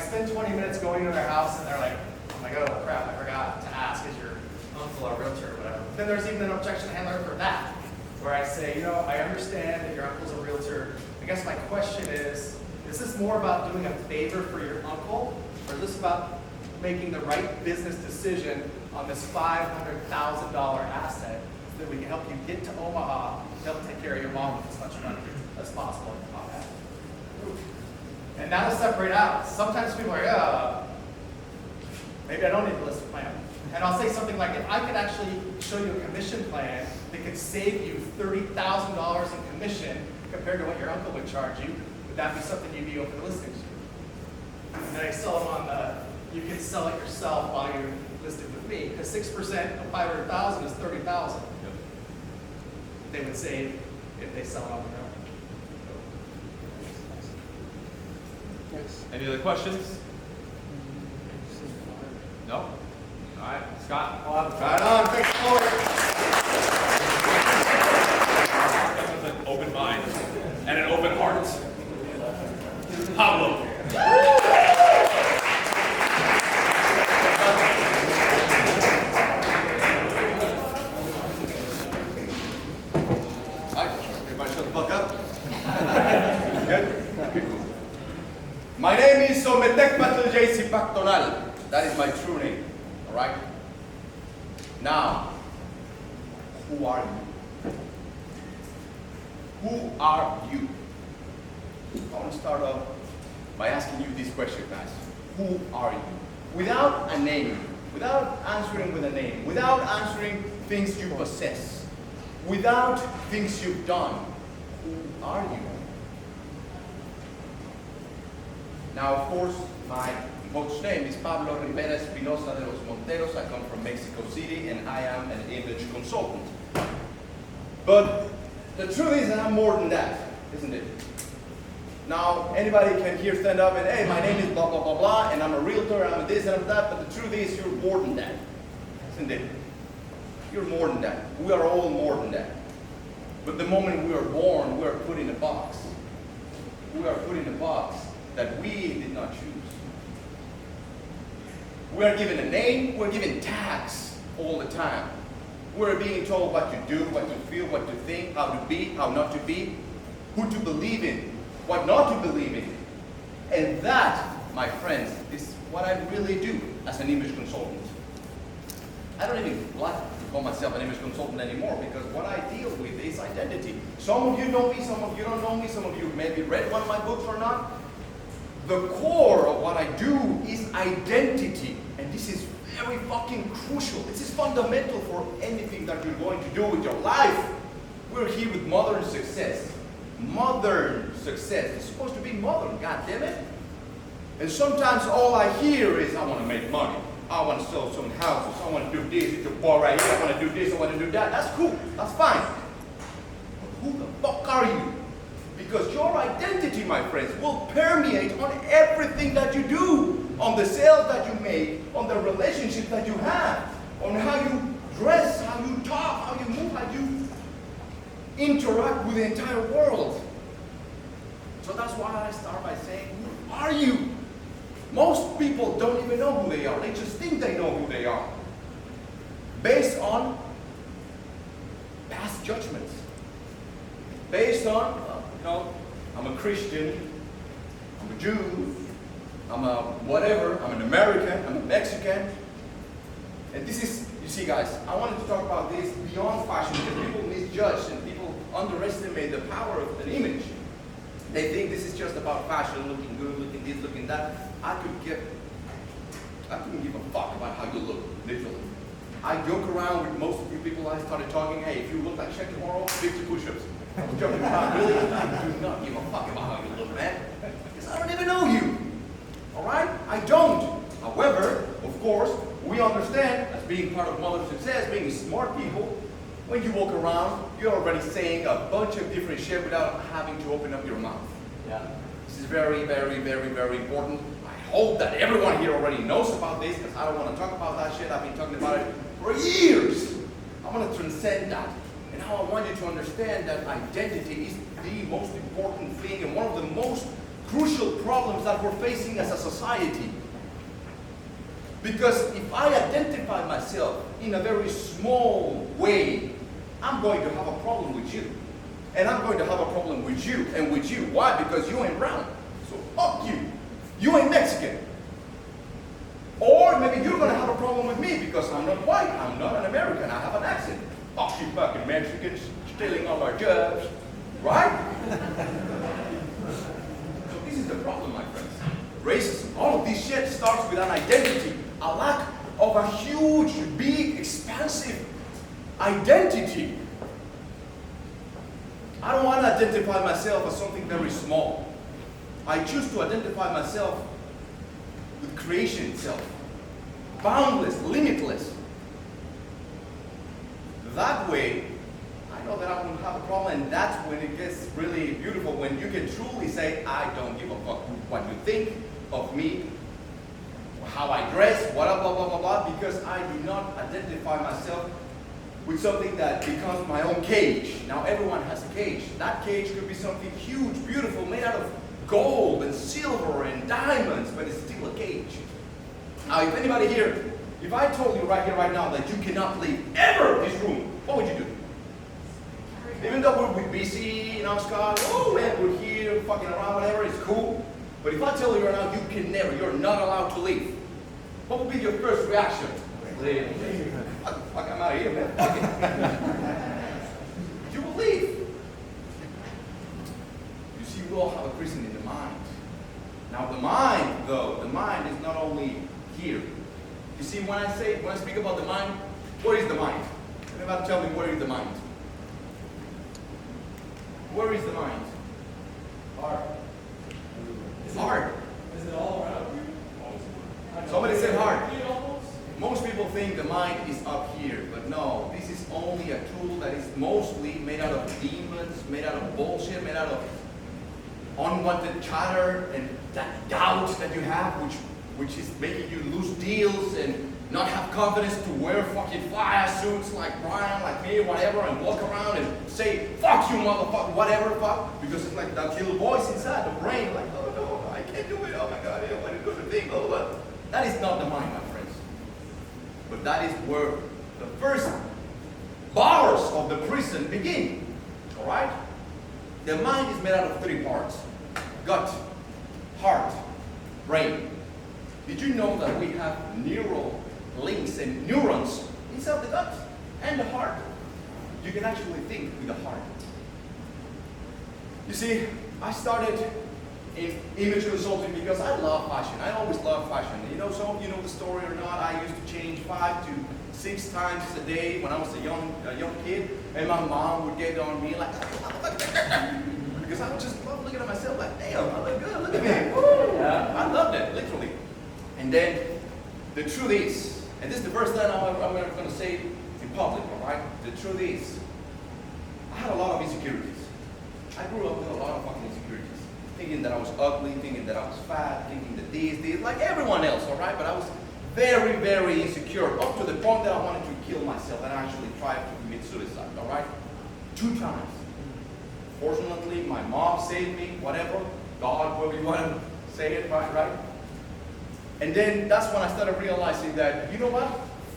spend 20 minutes going to their house and they're like, oh crap, I forgot to ask, is your uncle a realtor or whatever. Then there's even an objection handler for that, where I say, I understand that your uncle's a realtor. I guess my question is this more about doing a favor for your uncle, or is this about making the right business decision on this $500,000 asset so that we can help you get to Omaha and help take care of your mom with as much money as possible on that? And that'll separate out. Sometimes people are like, maybe I don't need a listed plan. And I'll say something like, if I could actually show you a commission plan that could save you $30,000 in commission compared to what your uncle would charge you, would that be something you'd be open to listening to? And then I sell them on you can sell it yourself while you're listed with me, because 6% of 500,000 is 30,000. Yep. They would save if they sell it on their own. Yes. Any other questions? No? All right, Scott. Right on, thanks, Corey. With an open mind and an open heart. Pablo. My name is Sometek Patel Pactonal. That is my true name. All right? Now, who are you? Who are you? I want to start off by asking you this question, guys. Who are you? Without a name, without answering with a name, without answering things you possess, without things you've done, who are you? Now, of course, my host name is Pablo Rivera Espinosa de los Monteros. I come from Mexico City, and I am an image consultant. But the truth is that I'm more than that, isn't it? Now, anybody can here stand up and, hey, my name is blah, blah, blah, blah, and I'm a realtor, I'm a this and I'm that, but the truth is you're more than that, isn't it? You're more than that. We are all more than that. But the moment we are born, we are put in a box. We are put in a box that we did not choose. We are given a name, we're given tags all the time. We're being told what to do, what to feel, what to think, how to be, how not to be, who to believe in, what not to believe in. And that, my friends, is what I really do as an image consultant. I don't even like to call myself an image consultant anymore, because what I deal with is identity. Some of you know me, some of you don't know me, some of you maybe read one of my books or not. The core of what I do is identity. And this is very fucking crucial. This is fundamental for anything that you're going to do with your life. We're here with modern success. Modern success. It's supposed to be modern, god damn it. And sometimes all I hear is, I want to make money. I want to sell some houses. I want to do this. It's a bar right here. I want to do this. I want to do that. That's cool. That's fine. But who the fuck are you? Because your identity, my friends, will permeate on everything that you do, on the sales that you make, on the relationships that you have, on how you dress, how you talk, how you move, how you interact with the entire world. So that's why I start by saying, who are you? Most people don't even know who they are. They just think they know who they are, based on past judgments, based on, I'm a Christian, I'm a Jew, I'm a whatever, I'm an American, I'm a Mexican. And this is, you see guys, I wanted to talk about this beyond fashion, because people misjudge and people underestimate the power of an image. They think this is just about fashion, looking good, looking this, looking that. I couldn't give a fuck about how you look, literally. I joke around with most of you people. I started talking, hey, if you look like Shaq tomorrow, 50 push-ups. I was joking around, really? I do not give a fuck about how you look, man. Because I don't even know you. All right? I don't. However, of course, we understand, as being part of modern success, being smart people, when you walk around, you're already saying a bunch of different shit without having to open up your mouth. Yeah. This is very, very, very, very important. I hope that everyone here already knows about this, because I don't want to talk about that shit. I've been talking about it for years. I want to transcend that. And now I want you to understand that identity is the most important thing and one of the most crucial problems that we're facing as a society. Because if I identify myself in a very small way, I'm going to have a problem with you. And I'm going to have a problem with you and with you. Why? Because you ain't brown. So fuck you. You ain't Mexican. Or maybe you're going to have a problem with me because I'm not white. I'm not an American. I have an accent. Fuck you fucking Mexicans stealing all our jobs. Right? So this is the problem, my friends. Racism. All of this shit starts with an identity. A lack of a huge, big, expansive identity. I don't want to identify myself as something very small. I choose to identify myself with creation itself. Boundless, limitless. That way, I know that I won't have a problem, and that's when it gets really beautiful, when you can truly say, I don't give a fuck what you think of me, how I dress, blah, blah, blah, blah, blah, because I do not identify myself with something that becomes my own cage. Now everyone has a cage. That cage could be something huge, beautiful, made out of gold and silver and diamonds, but it's still a cage. Now if anybody here, if I told you right here, right now, that you cannot leave ever this room, what would you do? Even though we're busy, you know, Scott, oh man, we're here, fucking around, whatever, it's cool. But if I tell you right now, you can never, you're not allowed to leave, what would be your first reaction? Leave. Fuck, I'm out of here, man. Fuck it. You will leave. You see, we all have a prison in the mind. Now the mind, though, the mind is not only here. You see, when I speak about the mind, what is the mind? Anybody tell me, where is the mind? Where is the mind? Heart. Heart. Is it all around you? Somebody said heart. Most people think the mind is up here, but no, this is only a tool that is mostly made out of demons, made out of bullshit, made out of unwanted chatter and that doubt that you have, which is making you lose deals and not have confidence to wear fucking fire suits like Bryan, like me, whatever, and walk around and say, fuck you, motherfucker, whatever, fuck, because it's like that little voice inside the brain, like, oh no, I can't do it, oh my God, what are you going to think, blah, blah. That is not the mind, my friends. But that is where the first bars of the prison begin, all right? The mind is made out of 3 parts: gut, heart, brain. Did you know that we have neural links and neurons inside the gut and the heart? You can actually think with the heart. You see, I started in image consulting because I love fashion. I always love fashion. You know, some of you know the story or not, I used to change 5 to 6 times a day when I was a young kid, and my mom would get on me like, because I would just love looking at myself like, damn, I look good, look at me. Woo! I loved it, literally. And then the truth is, and this is the first time I'm going to say it in public, all right? The truth is, I had a lot of insecurities. I grew up with a lot of fucking insecurities. Thinking that I was ugly, thinking that I was fat, thinking that this, like everyone else, all right? But I was very, very insecure, up to the point that I wanted to kill myself and actually tried to commit suicide, all right? 2 times. Fortunately, my mom saved me, whatever. God, whatever you want to say it, right? And then that's when I started realizing that, you know what?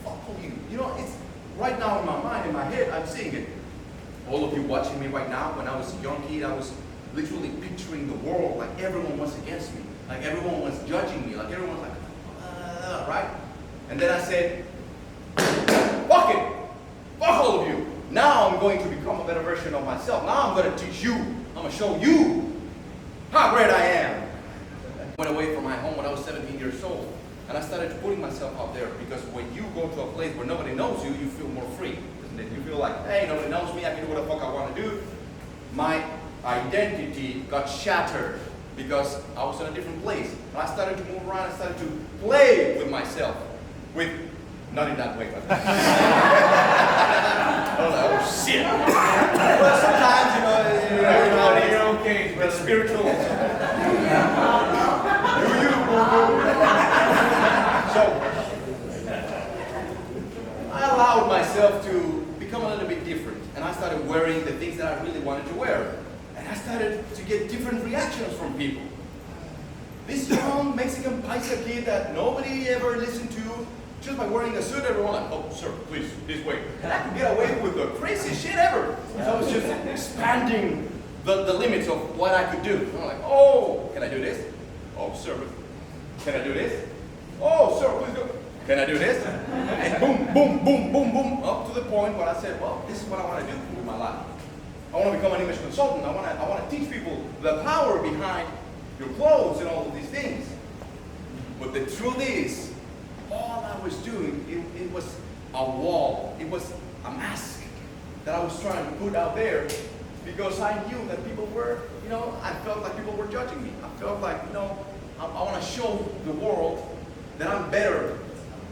Fuck you. You know, it's right now in my mind, in my head, I'm seeing it. All of you watching me right now, when I was a young kid, I was literally picturing the world like everyone was against me, like everyone was judging me, like everyone was like, right? And then I said, fuck it, fuck all of you. Now I'm going to become a better version of myself. Now I'm going to teach you, I'm going to show you how great I am. I went away from my home when I was 17 years old, and I started putting myself out there, because when you go to a place where nobody knows you, you feel more free, isn't it? You feel like, hey, nobody knows me, I can do what the fuck I want to do. My identity got shattered because I was in a different place. And I started to move around, I started to play with myself. Not in that way, but I was like, oh shit. But sometimes, everybody, you're okay, but spiritual. So, I allowed myself to become a little bit different. And I started wearing the things that I really wanted to wear. And I started to get different reactions from people. This young Mexican paisa kid that nobody ever listened to, just by wearing a suit, everyone like, oh, sir, please, this way. And I could get away with the craziest shit ever. So I was just expanding the limits of what I could do. And I'm like, oh, can I do this? Oh, sir, can I do this? Oh, sir, please go. Can I do this? And boom, boom, boom, boom, boom, up to the point where I said, well, this is what I want to do with my life. I want to become an image consultant. I want to teach people the power behind your clothes and all of these things. But the truth is, all I was doing, it was a wall. It was a mask that I was trying to put out there because I knew that people were, I felt like people were judging me. I felt like, I want to show the world that I'm better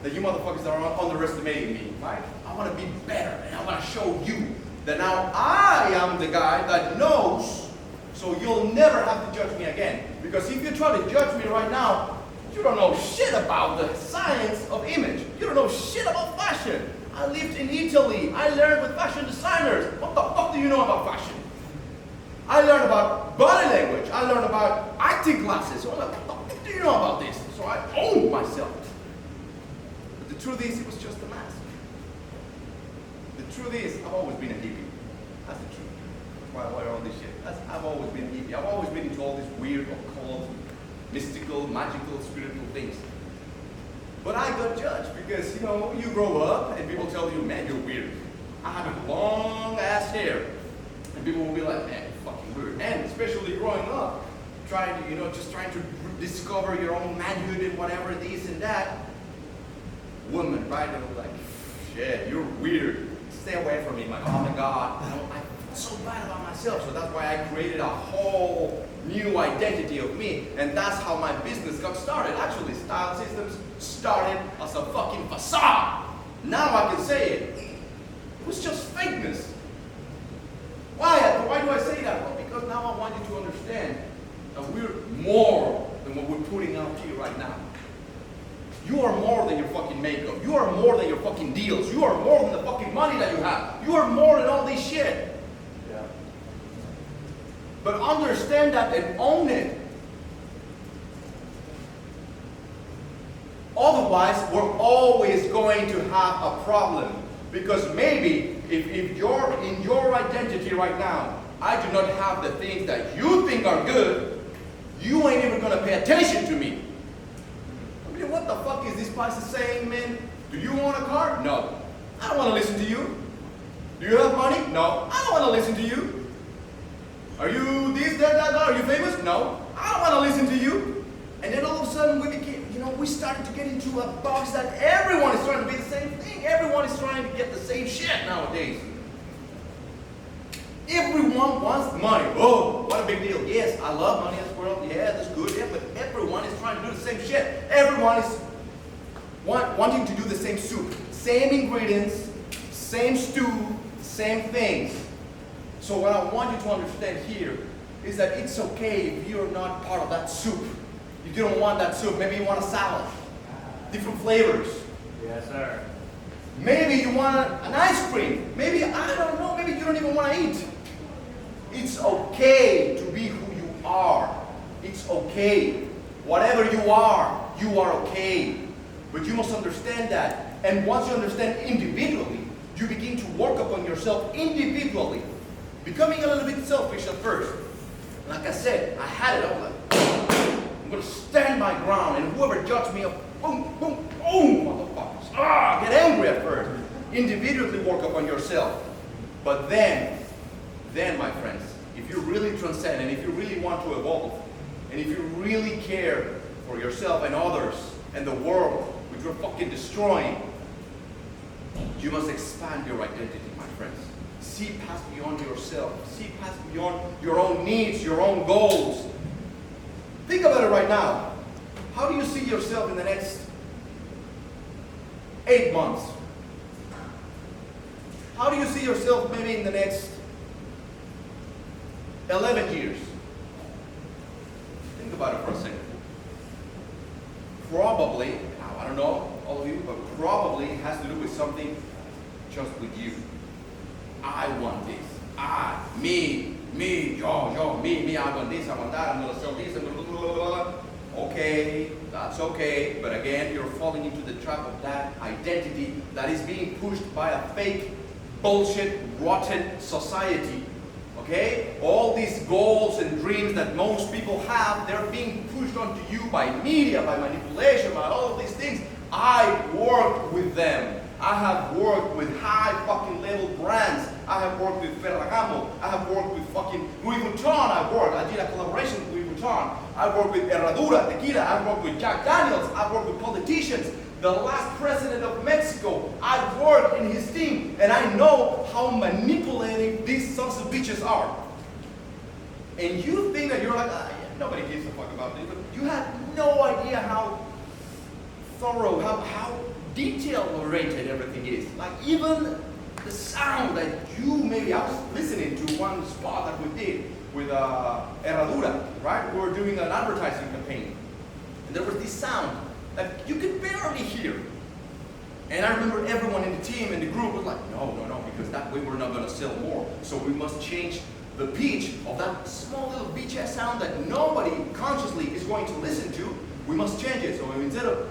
than you motherfuckers that are underestimating me, right? I want to be better, and I want to show you that now I am the guy that knows, so you'll never have to judge me again. Because if you try to judge me right now, you don't know shit about the science of image. You don't know shit about fashion. I lived in Italy. I learned with fashion designers. What the fuck do you know about fashion? I learned about body language. I learned about acting classes. So I'm like, what the fuck do you know about this? So I owned myself. But the truth is, it was just a mask. The truth is, I've always been a hippie. That's the truth. That's why I wear all this shit. I've always been a hippie. I've always been into all these weird, occult, mystical, magical, spiritual things. But I got judged because, you grow up and people tell you, man, you're weird. I have long ass hair. And people will be like, man, you're fucking weird. And especially growing up, trying to discover your own manhood and whatever, this and that. Women, right? They're like, shit, you're weird. Stay away from me. Like, oh my God. I feel so bad about myself. So that's why I created a whole new identity of me. And that's how my business got started. Actually, Style Systems started as a fucking facade. Now I can say it. It was just fakeness. Why do I say that? Well, because now I want you to understand that we're more than what we're putting out here right now. You are more than your fucking makeup. You are more than your fucking deals. You are more than the fucking money that you have. You are more than all this shit. Yeah. But understand that and own it. Otherwise, we're always going to have a problem. Because maybe if you're in your identity right now, I do not have the things that you think are good, you ain't even going to pay attention to me. I mean, what the fuck is this person saying, man? Do you want a car? No. I don't want to listen to you. Do you have money? No. I don't want to listen to you. Are you this, that, that? Are you famous? No. I don't want to listen to you. And then all of a sudden we became, we started to get into a box that everyone is trying to be the same thing. Everyone is trying to get the same shit nowadays. Everyone wants money. Oh, what a big deal. Yes, I love money in this world. Yeah, that's good. Yeah, but everyone is trying to do the same shit. Everyone is wanting to do the same soup. Same ingredients, same stew, same things. So what I want you to understand here is that it's okay if you're not part of that soup. If you don't want that soup, maybe you want a salad. Different flavors. Yes, sir. Maybe you want an ice cream. Maybe, I don't know, maybe you don't even want to eat. It's okay to be who you are. It's okay. Whatever you are okay. But you must understand that. And once you understand individually, you begin to work upon yourself individually. Becoming a little bit selfish at first. Like I said, I had it. I was like, I'm going to stand my ground. And whoever judged me, boom, boom, boom, motherfuckers. Get angry at first. Individually work upon yourself. But then, my friends, if you really transcend and if you really want to evolve, and if you really care for yourself and others and the world, which you're fucking destroying, you must expand your identity, my friends. See past beyond yourself. See past beyond your own needs, your own goals. Think about it right now. How do you see yourself in the next 8 months? How do you see yourself maybe in the next 11 years? Think about it for a second. Probably, I don't know, all of you, but probably it has to do with something just with you. I want this. Me, I want this, I want that, I'm going to sell this, and blah, blah, blah, blah. Okay, that's okay, but again, you're falling into the trap of that identity that is being pushed by a fake, bullshit, rotten society. Okay? All these goals and dreams that most people have, they're being pushed onto you by media, by manipulation, by all of these things. I work with them. I have worked with high fucking level brands. I have worked with Ferragamo. I have worked with fucking Louis Vuitton. I did a collaboration with Louis Vuitton. I worked with Herradura, Tequila. I worked with Jack Daniels. I worked with politicians. The last president of Mexico, I worked in his team, and I know how manipulative these sons of bitches are. And you think that you're like, yeah, nobody gives a fuck about this, but you have no idea how thorough, how detail-oriented everything is. Like even the sound that you maybe, I was listening to one spot that we did with Herradura, right? We were doing an advertising campaign, and there was this sound that you could barely hear. And I remember everyone in the team and the group was like, no, because that way we're not gonna sell more. So we must change the pitch of that small little beach-ass sound that nobody consciously is going to listen to. We must change it. So instead of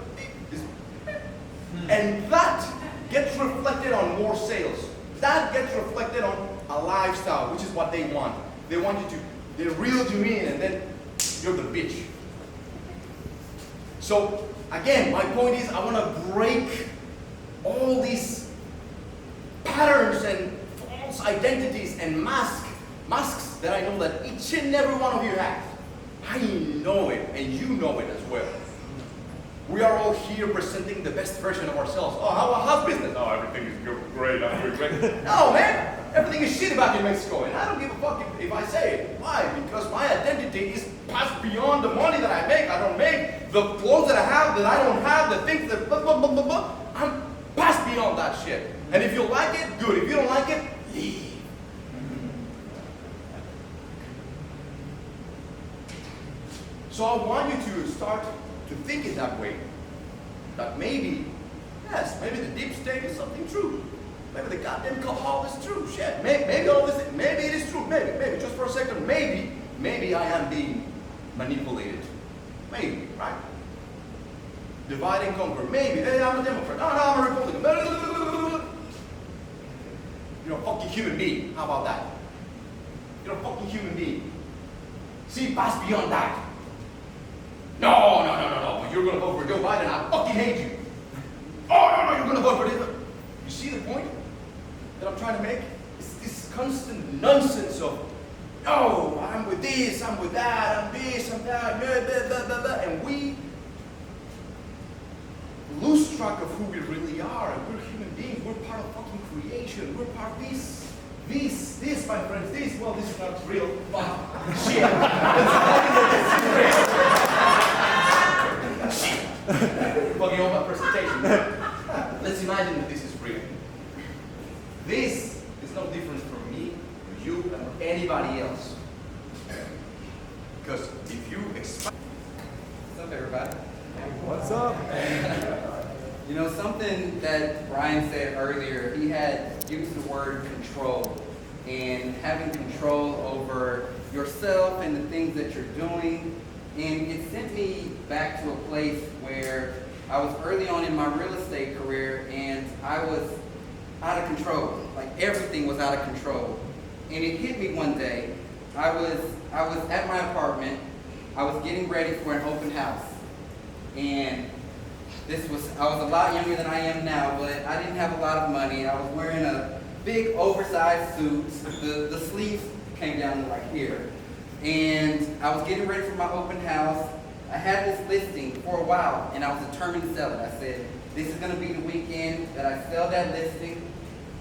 this, and that gets reflected on more sales. That gets reflected on a lifestyle, which is what they want. They want you to, they reel you in, and then you're the bitch. So again, my point is, I want to break all these patterns and false identities and masks that I know that each and every one of you has. I know it, and you know it as well. We are all here presenting the best version of ourselves. Oh, how's business? Oh, everything is great. I'm doing great. No, man. Everything is shit about you in Mexico, and I don't give a fuck if I say it. Why? Because my identity is passed beyond the money that I make. I don't make the clothes that I have that I don't have, the things that blah, blah, blah, blah, blah. I'm passed beyond that shit. And if you like it, good. If you don't like it, leave. So I want you to start to think it that way. That maybe, yes, maybe the deep state is something true. Maybe the goddamn cabal is true. Shit, maybe all this, maybe it is true. Maybe, just for a second, maybe I am being manipulated. Maybe, right? Divide and conquer. Maybe, hey, I'm a Democrat. No, I'm a Republican. You're a fucking human being. How about that? You're a fucking human being. See, pass beyond that. No, but you're gonna vote for Joe Biden, I fucking hate you. Oh, no, you're gonna vote for this. You see the point that I'm trying to make? It's this constant nonsense of, no, I'm with this, I'm with that, I'm this, I'm that, blah, blah, blah, and we lose track of who we really are, and we're human beings, we're part of fucking creation, we're part of this, my friends, this, well, this is not real, but shit. Fucking over my presentation. Let's imagine that this is real. This is no different from me, or you, or anybody else. Because if you expect... What's up, everybody? What's up? You know, something that Bryan said earlier, he had used the word control. And having control over yourself and the things that you're doing. And it sent me back to a place where I was early on in my real estate career, and I was out of control. Like everything was out of control. And it hit me one day. I was at my apartment. I was getting ready for an open house. And I was a lot younger than I am now, but I didn't have a lot of money. I was wearing a big oversized suit. The sleeves came down to like here. And I was getting ready for my open house. I had this listing for a while, and I was determined to sell it. I said, this is gonna be the weekend that I sell that listing.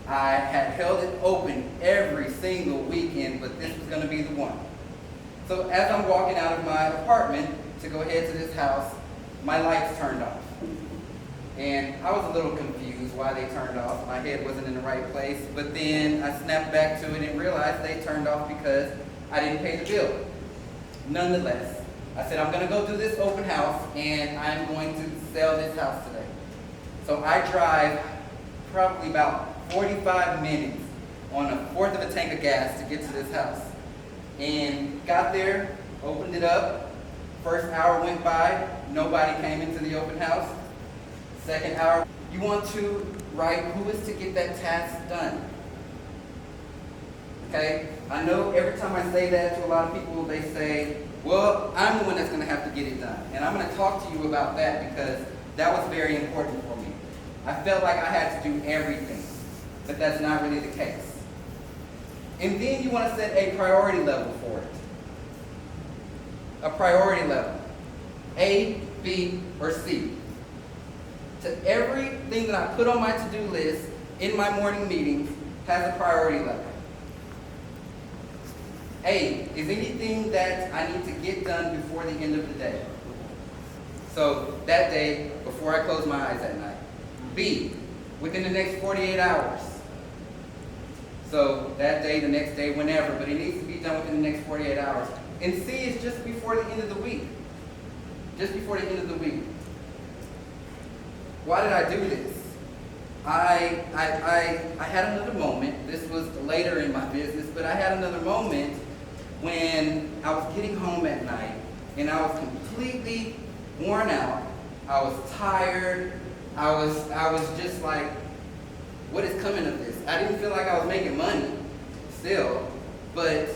I had held it open every single weekend, but this was gonna be the one. So as I'm walking out of my apartment to go ahead to this house, my lights turned off. And I was a little confused why they turned off. My head wasn't in the right place, but then I snapped back to it and realized they turned off because I didn't pay the bill. Nonetheless, I said, I'm gonna go do this open house and I'm going to sell this house today. So I drive probably about 45 minutes on a fourth of a tank of gas to get to this house. And got there, opened it up, First hour went by, nobody came into the open house. Second hour, you want to write who is to get that task done. Okay? I know every time I say that to a lot of people, they say, well, I'm the one that's going to have to get it done. And I'm going to talk to you about that because that was very important for me. I felt like I had to do everything, but that's not really the case. And then you want to set a priority level for it. A priority level. A, B, or C. To everything that I put on my to-do list in my morning meetings has a priority level. A is anything that I need to get done before the end of the day. So that day, before I close my eyes at night. B, within the next 48 hours. So that day, the next day, whenever, but it needs to be done within the next 48 hours. And C is just before the end of the week. Just before the end of the week. Why did I do this? I had another moment. This was later in my business, but I had another moment when I was getting home at night and I was completely worn out. I was tired. I was just like, what is coming of this? I didn't feel like I was making money still, but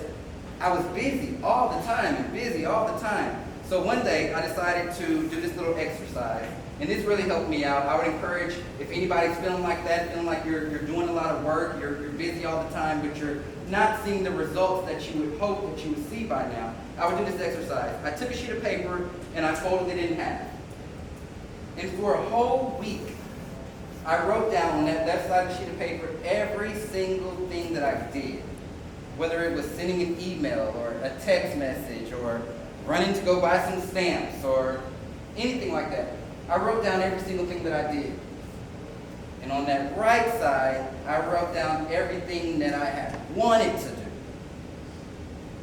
I was busy all the time and busy all the time. So one day I decided to do this little exercise, and this really helped me out. I would encourage, if anybody's feeling like that, feeling like you're doing a lot of work, you're busy all the time, but you're not seeing the results that you would hope that you would see by now, I would do this exercise. I took a sheet of paper and I folded it in half. And for a whole week, I wrote down on that left side of the sheet of paper every single thing that I did. Whether it was sending an email or a text message or running to go buy some stamps or anything like that. I wrote down every single thing that I did. And on that right side, I wrote down everything that I had wanted to do.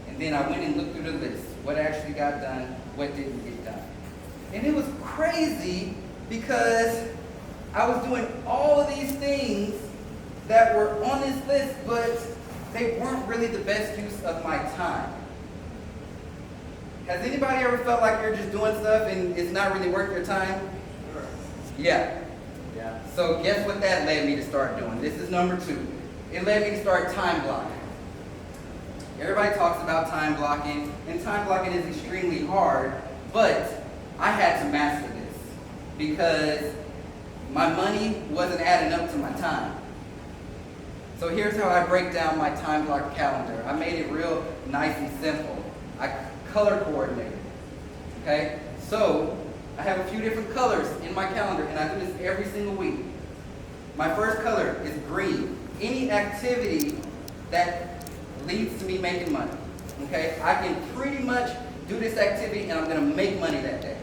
And then I went and looked through the list. What actually got done, what didn't get done. And it was crazy because I was doing all of these things that were on this list, but they weren't really the best use of my time. Has anybody ever felt like you're just doing stuff and it's not really worth your time? Sure. Yeah. So guess what that led me to start doing? This is number 2. It led me to start time blocking. Everybody talks about time blocking, and time blocking is extremely hard, but I had to master this because my money wasn't adding up to my time. So here's how I break down my time block calendar. I made it real nice and simple. I color coordinated. Okay? So I have a few different colors in my calendar, and I do this every single week. My first color is green. Any activity that leads to me making money. Okay? I can pretty much do this activity and I'm going to make money that day.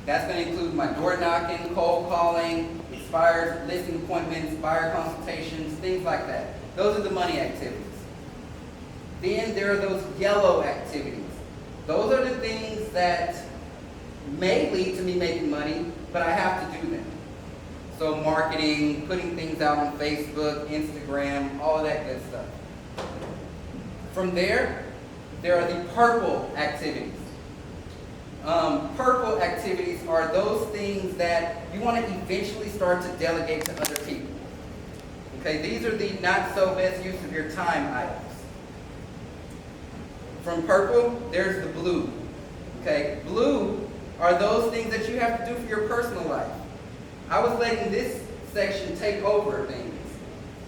That's going to include my door knocking, cold calling, expired listing appointments, buyer consultations, things like that. Those are the money activities. Then there are those yellow activities. Those are the things that may lead to me making money, but I have to do them. So marketing, putting things out on Facebook, Instagram, all of that good stuff. From there are the purple activities. Purple activities are those things that you want to eventually start to delegate to other people. Okay, these are the not so best use of your time items. From purple, there's the blue. Okay, blue are those things that you have to do for your personal life. I was letting this section take over things.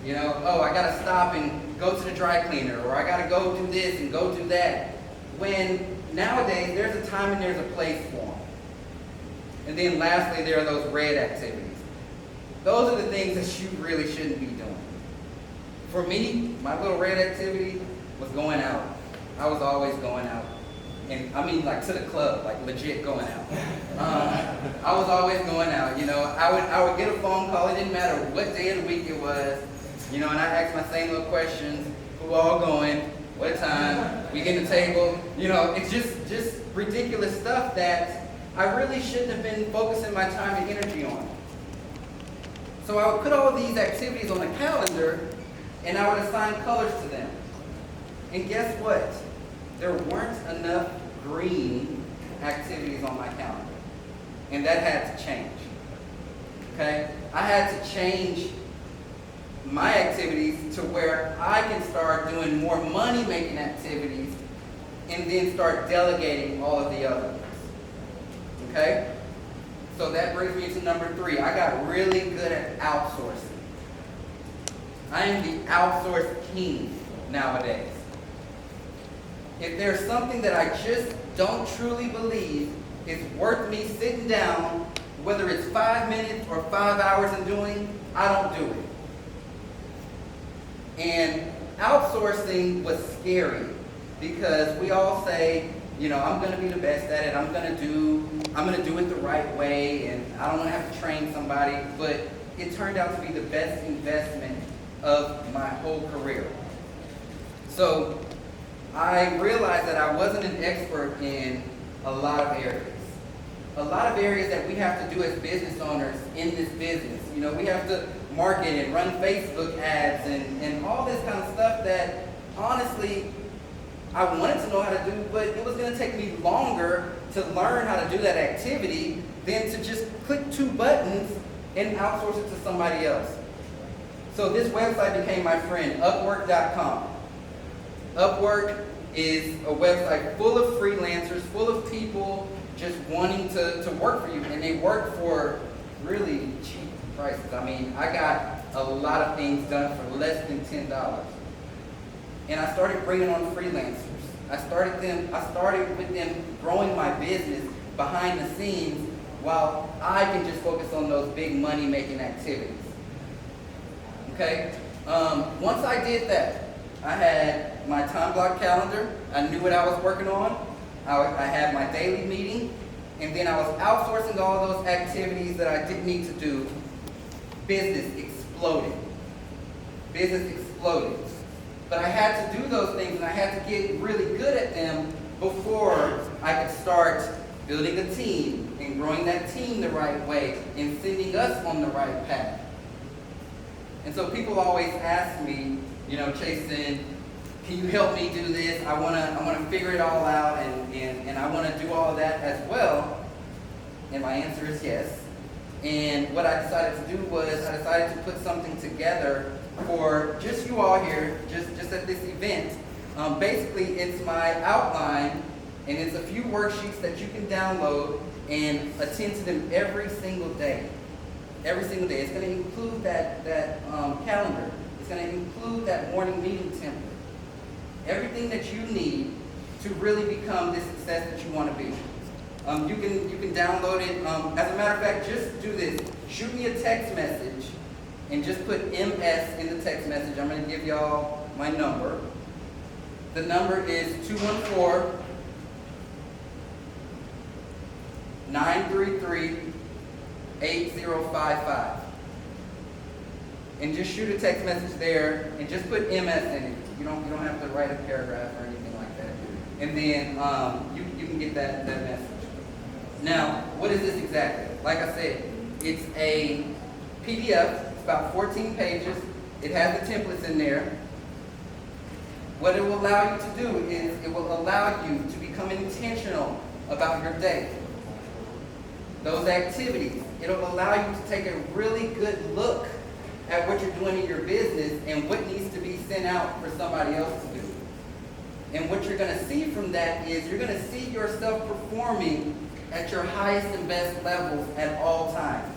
You know, oh, I got to stop and go to the dry cleaner, or I got to go do this and go do that. When nowadays, there's a time and there's a place for them. And then lastly, there are those red activities. Those are the things that you really shouldn't be doing. For me, my little red activity was going out. I was always going out. And I mean like to the club, like legit going out. I was always going out, you know. I would get a phone call, it didn't matter what day of the week it was, you know, and I asked my same little questions, who all going, what time, we get the table, you know, it's just ridiculous stuff that I really shouldn't have been focusing my time and energy on. So I would put all of these activities on the calendar and I would assign colors to them. And guess what? There weren't enough green activities on my calendar. And that had to change. Okay? I had to change my activities to where I can start doing more money-making activities and then start delegating all of the other ones. Okay? So that brings me to number 3. I got really good at outsourcing. I am the outsource king nowadays. If there's something that I just don't truly believe is worth me sitting down, whether it's 5 minutes or 5 hours and doing, I don't do it. And outsourcing was scary because we all say, you know, I'm going to be the best at it. I'm going to do it the right way, and I don't want to have to train somebody. But it turned out to be the best investment of my whole career. So I realized that I wasn't an expert in a lot of areas. A lot of areas that we have to do as business owners in this business. You know, we have to market and run Facebook ads and all this kind of stuff that honestly I wanted to know how to do, but it was going to take me longer to learn how to do that activity than to just click 2 buttons and outsource it to somebody else. So this website became my friend, Upwork.com. Upwork is a website full of freelancers, full of people just wanting to work for you, and they work for really cheap prices. I mean, I got a lot of things done for less than $10. And I started bringing on freelancers. I started with them growing my business behind the scenes while I can just focus on those big money-making activities. Okay? Once I did that, I had my time block calendar. I knew what I was working on. I had my daily meeting, and then I was outsourcing all those activities that I didn't need to do. Business exploded. Business exploded. But I had to do those things, and I had to get really good at them before I could start building a team and growing that team the right way and sending us on the right path. And so people always ask me, you know, Chasen, can you help me do this? I wanna figure it all out, and I wanna do all of that as well. And my answer is yes. And what I decided to do was I decided to put something together for just you all here, just at this event. Basically, it's my outline, and it's a few worksheets that you can download and attend to them every single day. Every single day. It's going to include that calendar. It's going to include that morning meeting template. Everything that you need to really become the success that you want to be. You can download it. As a matter of fact, just do this. Shoot me a text message and just put MS in the text message. I'm going to give y'all my number. The number is 214-933-8055. And just shoot a text message there and just put MS in it. You don't have to write a paragraph or anything like that. And then you can get that message. Now, what is this exactly? Like I said, it's a PDF. It's about 14 pages. It has the templates in there. What it will allow you to do is it will allow you to become intentional about your day. Those activities. It'll allow you to take a really good look at what you're doing in your business and what needs to be sent out for somebody else to do. And what you're going to see from that is you're going to see yourself performing at your highest and best levels at all times,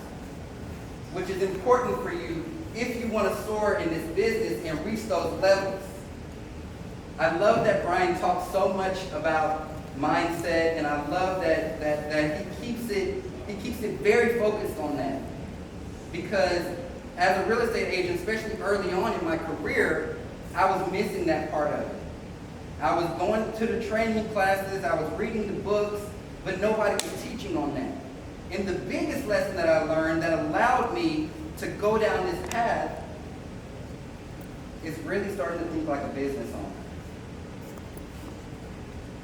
which is important for you if you want to soar in this business and reach those levels. I love that Bryan talks so much about mindset, and I love that he keeps it very focused on that. Because as a real estate agent, especially early on in my career, I was missing that part of it. I was going to the training classes, I was reading the books, but nobody was teaching on that. And the biggest lesson that I learned that allowed me to go down this path is really starting to think like a business owner.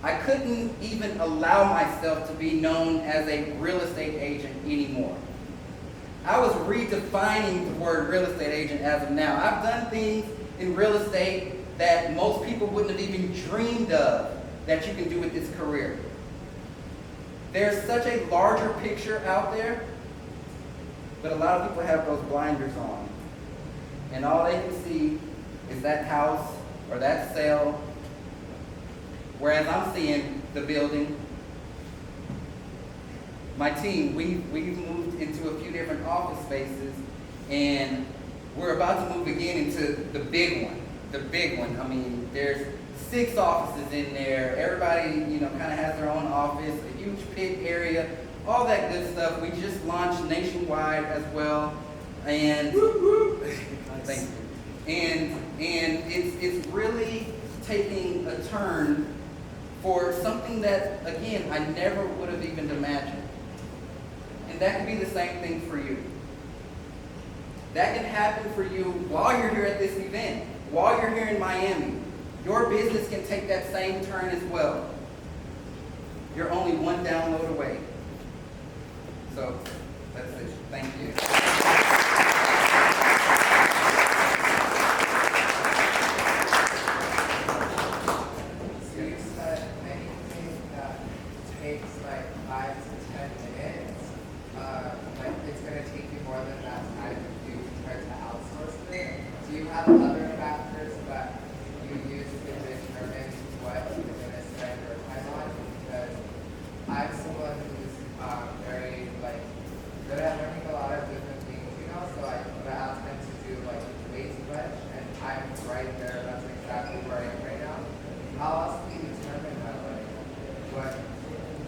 I couldn't even allow myself to be known as a real estate agent anymore. I was redefining the word real estate agent as of now. I've done things in real estate that most people wouldn't have even dreamed of that you can do with this career. There's such a larger picture out there, but a lot of people have those blinders on. And all they can see is that house or that sale. Whereas I'm seeing the building. My team, we've moved into a few different office spaces, and we're about to move again into the big one. The big one. I mean, there's 6 offices in there. Everybody, kind of has their own office, a huge pit area, all that good stuff. We just launched nationwide as well, and thank you. And it's really taking a turn for something that, again, I never would have even imagined. And that can be the same thing for you. That can happen for you while you're here at this event, while you're here in Miami. Your business can take that same turn as well. You're only one download away. So, that's it. Thank you. So you said anything that takes like 5 to 10 minutes, like it's going to take you more than that time if you try to outsource it. Do you have other factors that you use to determine what you're going to spend your time on? Because I'm someone who's very like good at learning a lot of different things, so I have time to do like way too much, and I'm right there. That's exactly where I am right now. How else do you determine that? Like, what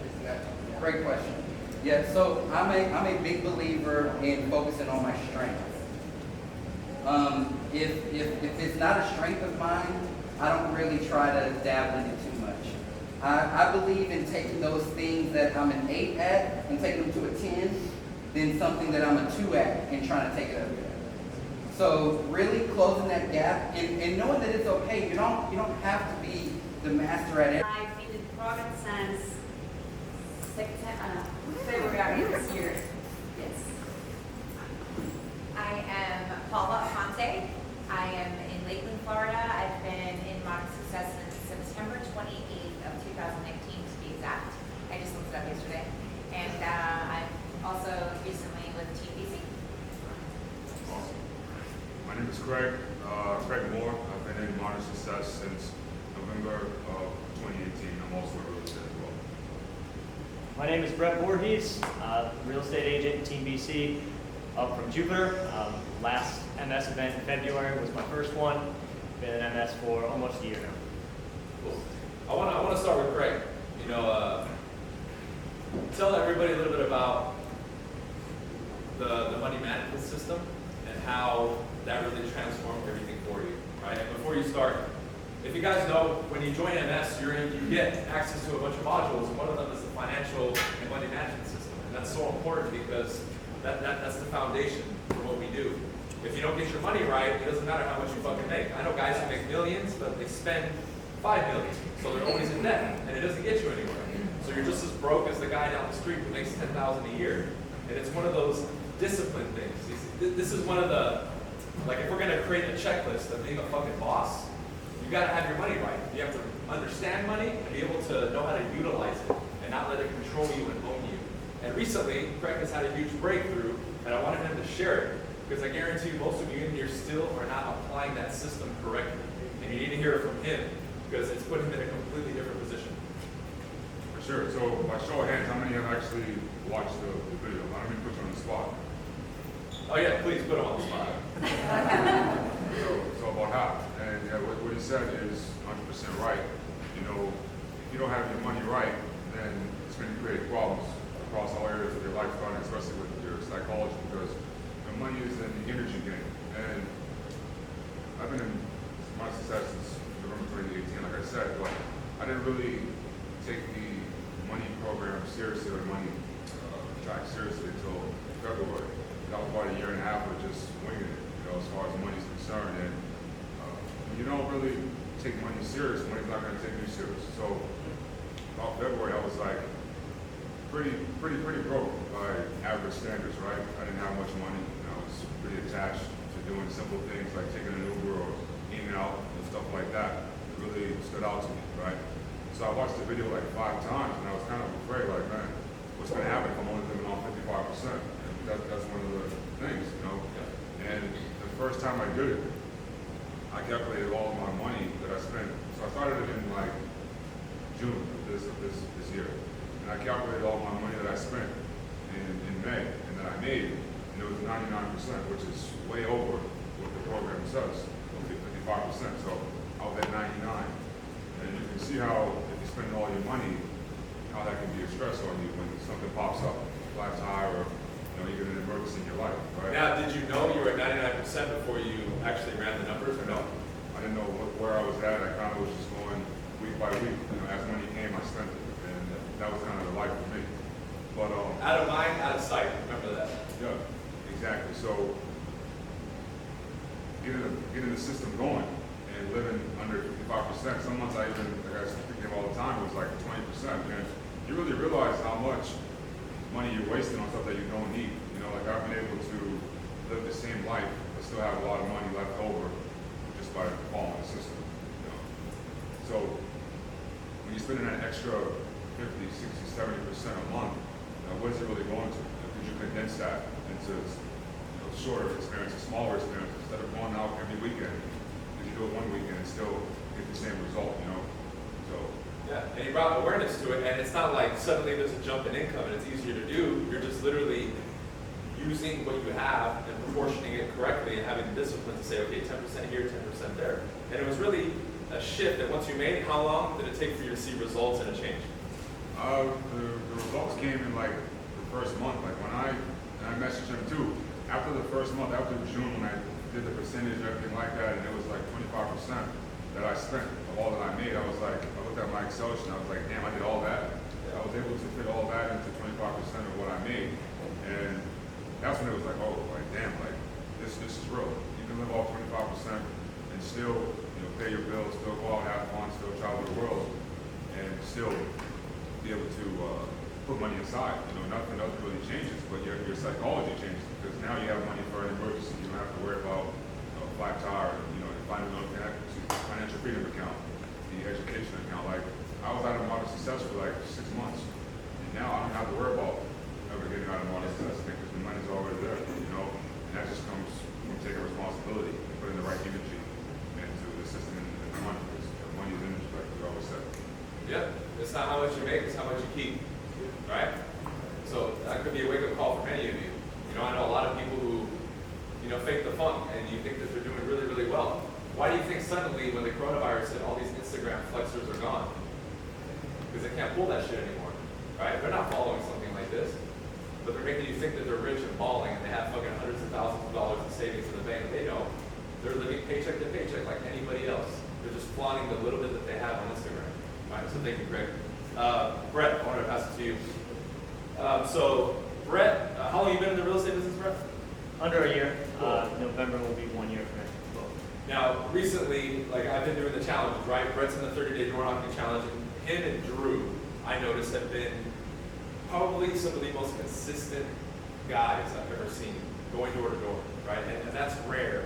is that? Great question. Yeah, so I'm a big believer in focusing on my strengths. If it's not a strength of mine, I don't really try to dabble in it too much. I believe in taking those things that I'm an 8 at and taking them to a 10, than something that I'm a 2 at and trying to take it up there. So really closing that gap and knowing that it's okay. You don't have to be the master at everything. I've been in the product since February this year. Yes. I am Paula Aponte. I am in Lakeland, Florida. I've been in Modern Success since September 28th of 2019 to be exact. I just looked it up yesterday. And I'm also recently with TBC. Awesome. My name is Craig Moore. I've been in Modern Success since November of 2018. I'm also a real estate as well. My name is Brett Voorhees, real estate agent, Team BC, up from Jupiter. Last MS event in February was my first one. Been in MS for almost a year now. Cool. I want to start with Craig. Tell everybody a little bit about the money management system and how that really transformed everything for you, right? And before you start, if you guys know, when you join MS, you get access to a bunch of modules, and one of them is the financial and money management system. And that's so important because that's the foundation for what we do. If you don't get your money right, it doesn't matter how much you fucking make. I know guys who make millions, but they spend 5 million, so they're always in debt, and it doesn't get you anywhere. So you're just as broke as the guy down the street who makes $10,000 a year. And it's one of those discipline things. This is one of the, like if we're gonna create a checklist of being a fucking boss, you gotta have your money right. You have to understand money and be able to know how to utilize it and not let it control you and own you. And recently, Craig has had a huge breakthrough, and I wanted him to share it because I guarantee you most of you in here still are not applying that system correctly. And you need to hear it from him because it's put him in a completely different position. For sure. So by show of hands, how many have actually watched the video? Let me put you on the spot. Oh yeah, please put him on the spot. So about half. And yeah, what he said is 100% right. If you don't have your money right, then it's going to create problems across all areas of your life, especially with your psychology, because the money is an energy game. And I've been in my success since November 2018, like I said, but I didn't really take the money program seriously, or the money track seriously until February. That was about a year and a half of just winging it, as far as money is concerned. And when you don't really take money serious, money's not going to take you serious. So about February, I was like pretty broke by average standards, right? I didn't have much money, and I was pretty attached to doing simple things like taking an Uber or eating out and stuff like that. It really stood out to me, right? So I watched the video like 5 times, and I was kind of afraid, like, man, what's going to happen if I'm only living on 55%? That's one of the things, you know. And the first time I did it, I calculated all of my money that I spent. So I started it in like June of this year, and I calculated all my money that I spent in May and that I made, and it was 99%, which is way over what the program says, 55%. So I was at 99, and you can see how if you spend all your money, how that can be a stress on you when something pops up, flat tire, or even an emergency in your life, right? Now, did you know you were at 99% before you actually ran the numbers, or no? I didn't know where I was at. I kind of was just going week by week. As money came, I spent it, and that was kind of the life for me. But out of mind, out of sight. Remember that. Yeah, exactly. So getting the system going and living under 55%. Some months I even, like I speak of all the time, it was like 20%. And you really realize how much money you're wasting on stuff that you don't need. Like I've been able to live the same life, but still have a lot of money left over just by following the system. So when you're spending an extra 50, 60, 70% a month, what is it really going to? Could you condense that into shorter experiences, smaller experiences, instead of going out every weekend? Could you do it one weekend and still get the same result, So yeah, and you brought awareness to it, and it's not like suddenly there's a jump in income and it's easier to do. You're just literally using what you have and proportioning it correctly and having the discipline to say, okay, 10% here, 10% there. And it was really a shift that once you made it, how long did it take for you to see results and a change? The results came in like the first month. Like when I messaged him too, after the first month, after June, when I did the percentage and everything like that, and it was like 25% that I spent of all that I made, I was like, I looked at my Excel sheet and I was like, damn, I did all that. I was able to fit all that into 25% of what I made. And that's when it was like, oh, like damn, like this is real. You can live off 25% and still, pay your bills, still go out, have fun, still travel the world, and still be able to put money aside. Nothing else really changes, but your psychology changes because now you have money for an emergency. You don't have to worry about a flat tire, financial freedom account, the education account. Like I was out of modern success for like 6 months, and now I don't have to worry about ever getting out of modern success because the money's already there, and that just comes from taking responsibility and putting the right energy into the system and the money, because money is energy, like we always say. Yeah, it's not how much you make, it's how much you keep, right? So that could be a wake-up call for many of you. I know a lot of people who, fake the funk, and you think that they're doing really, really well. Why do you think suddenly, when the coronavirus hit, all these Instagram flexers are gone? Because they can't pull that shit anymore, right? They're not following something like this, but they're making you think that they're rich and balling, and they have fucking hundreds of thousands of dollars in savings in the bank. They don't. They're living paycheck to paycheck like anybody else. They're just flaunting the little bit that they have on Instagram. Right? So thank you, Greg. Brett, I want to pass it to you. So Brett, how long have you been in the real estate business, Brett? Under a year. Cool. November will be 1 year for me. Cool. Now, recently, like I've been doing the challenges, right? Brett's in the 30-day door knocking challenge, and him and Drew, I noticed, have been probably some of the most consistent guys I've ever seen going door to door, right? And that's rare,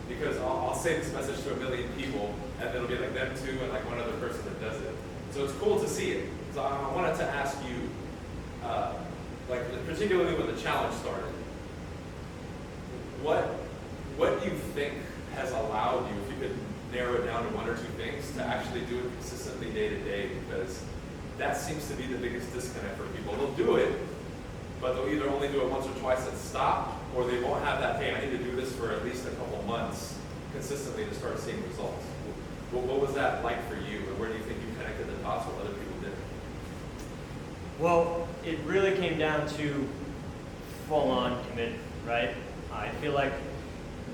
because I'll say this message to 1 million people, and it'll be like them two and like one other person that does it. So it's cool to see it. So I wanted to ask you, like particularly when the challenge started, what do you think has allowed you, if you could narrow it down to 1 or 2 things, to actually do it consistently day to day? Because that seems to be the biggest disconnect for people. They'll do it, but they'll either only do it once or twice and stop, or they won't have that, hey, I need to do this for at least a couple months consistently to start seeing results. What was that like for you, and where do you think you connected the dots with other people did? Well, it really came down to full-on commitment, right? I feel like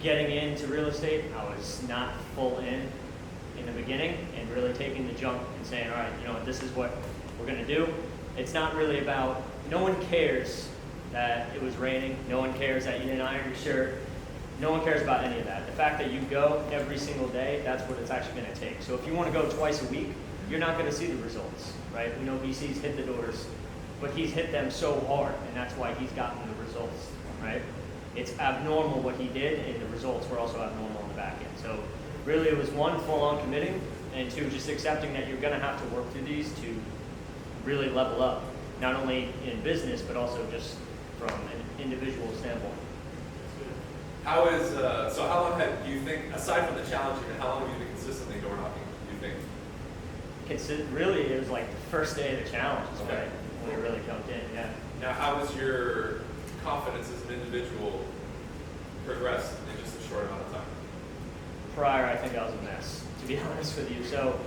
getting into real estate, I was not full in the beginning, and really taking the jump and saying, all right, this is what we're going to do. It's not really about, no one cares that it was raining. No one cares that you didn't iron your shirt. No one cares about any of that. The fact that you go every single day, that's what it's actually going to take. So if you want to go twice a week, you're not going to see the results, right? We know BC's hit the doors, but he's hit them so hard, and that's why he's gotten the results, right? It's abnormal what he did, and the results were also abnormal on the back end. So really it was 1, full-on committing, and 2, just accepting that you're going to have to work through these to really level up. not only in business, but also just from an individual standpoint. How is, so how long do you think, aside from the challenge, how long have you been consistently door knocking, do you think? Really, it was like the first day of the challenge is Okay. when it really jumped in, yeah. Now, how has your confidence as an individual progressed in just a short amount of time? Prior, I think I was a mess, to be honest with you. So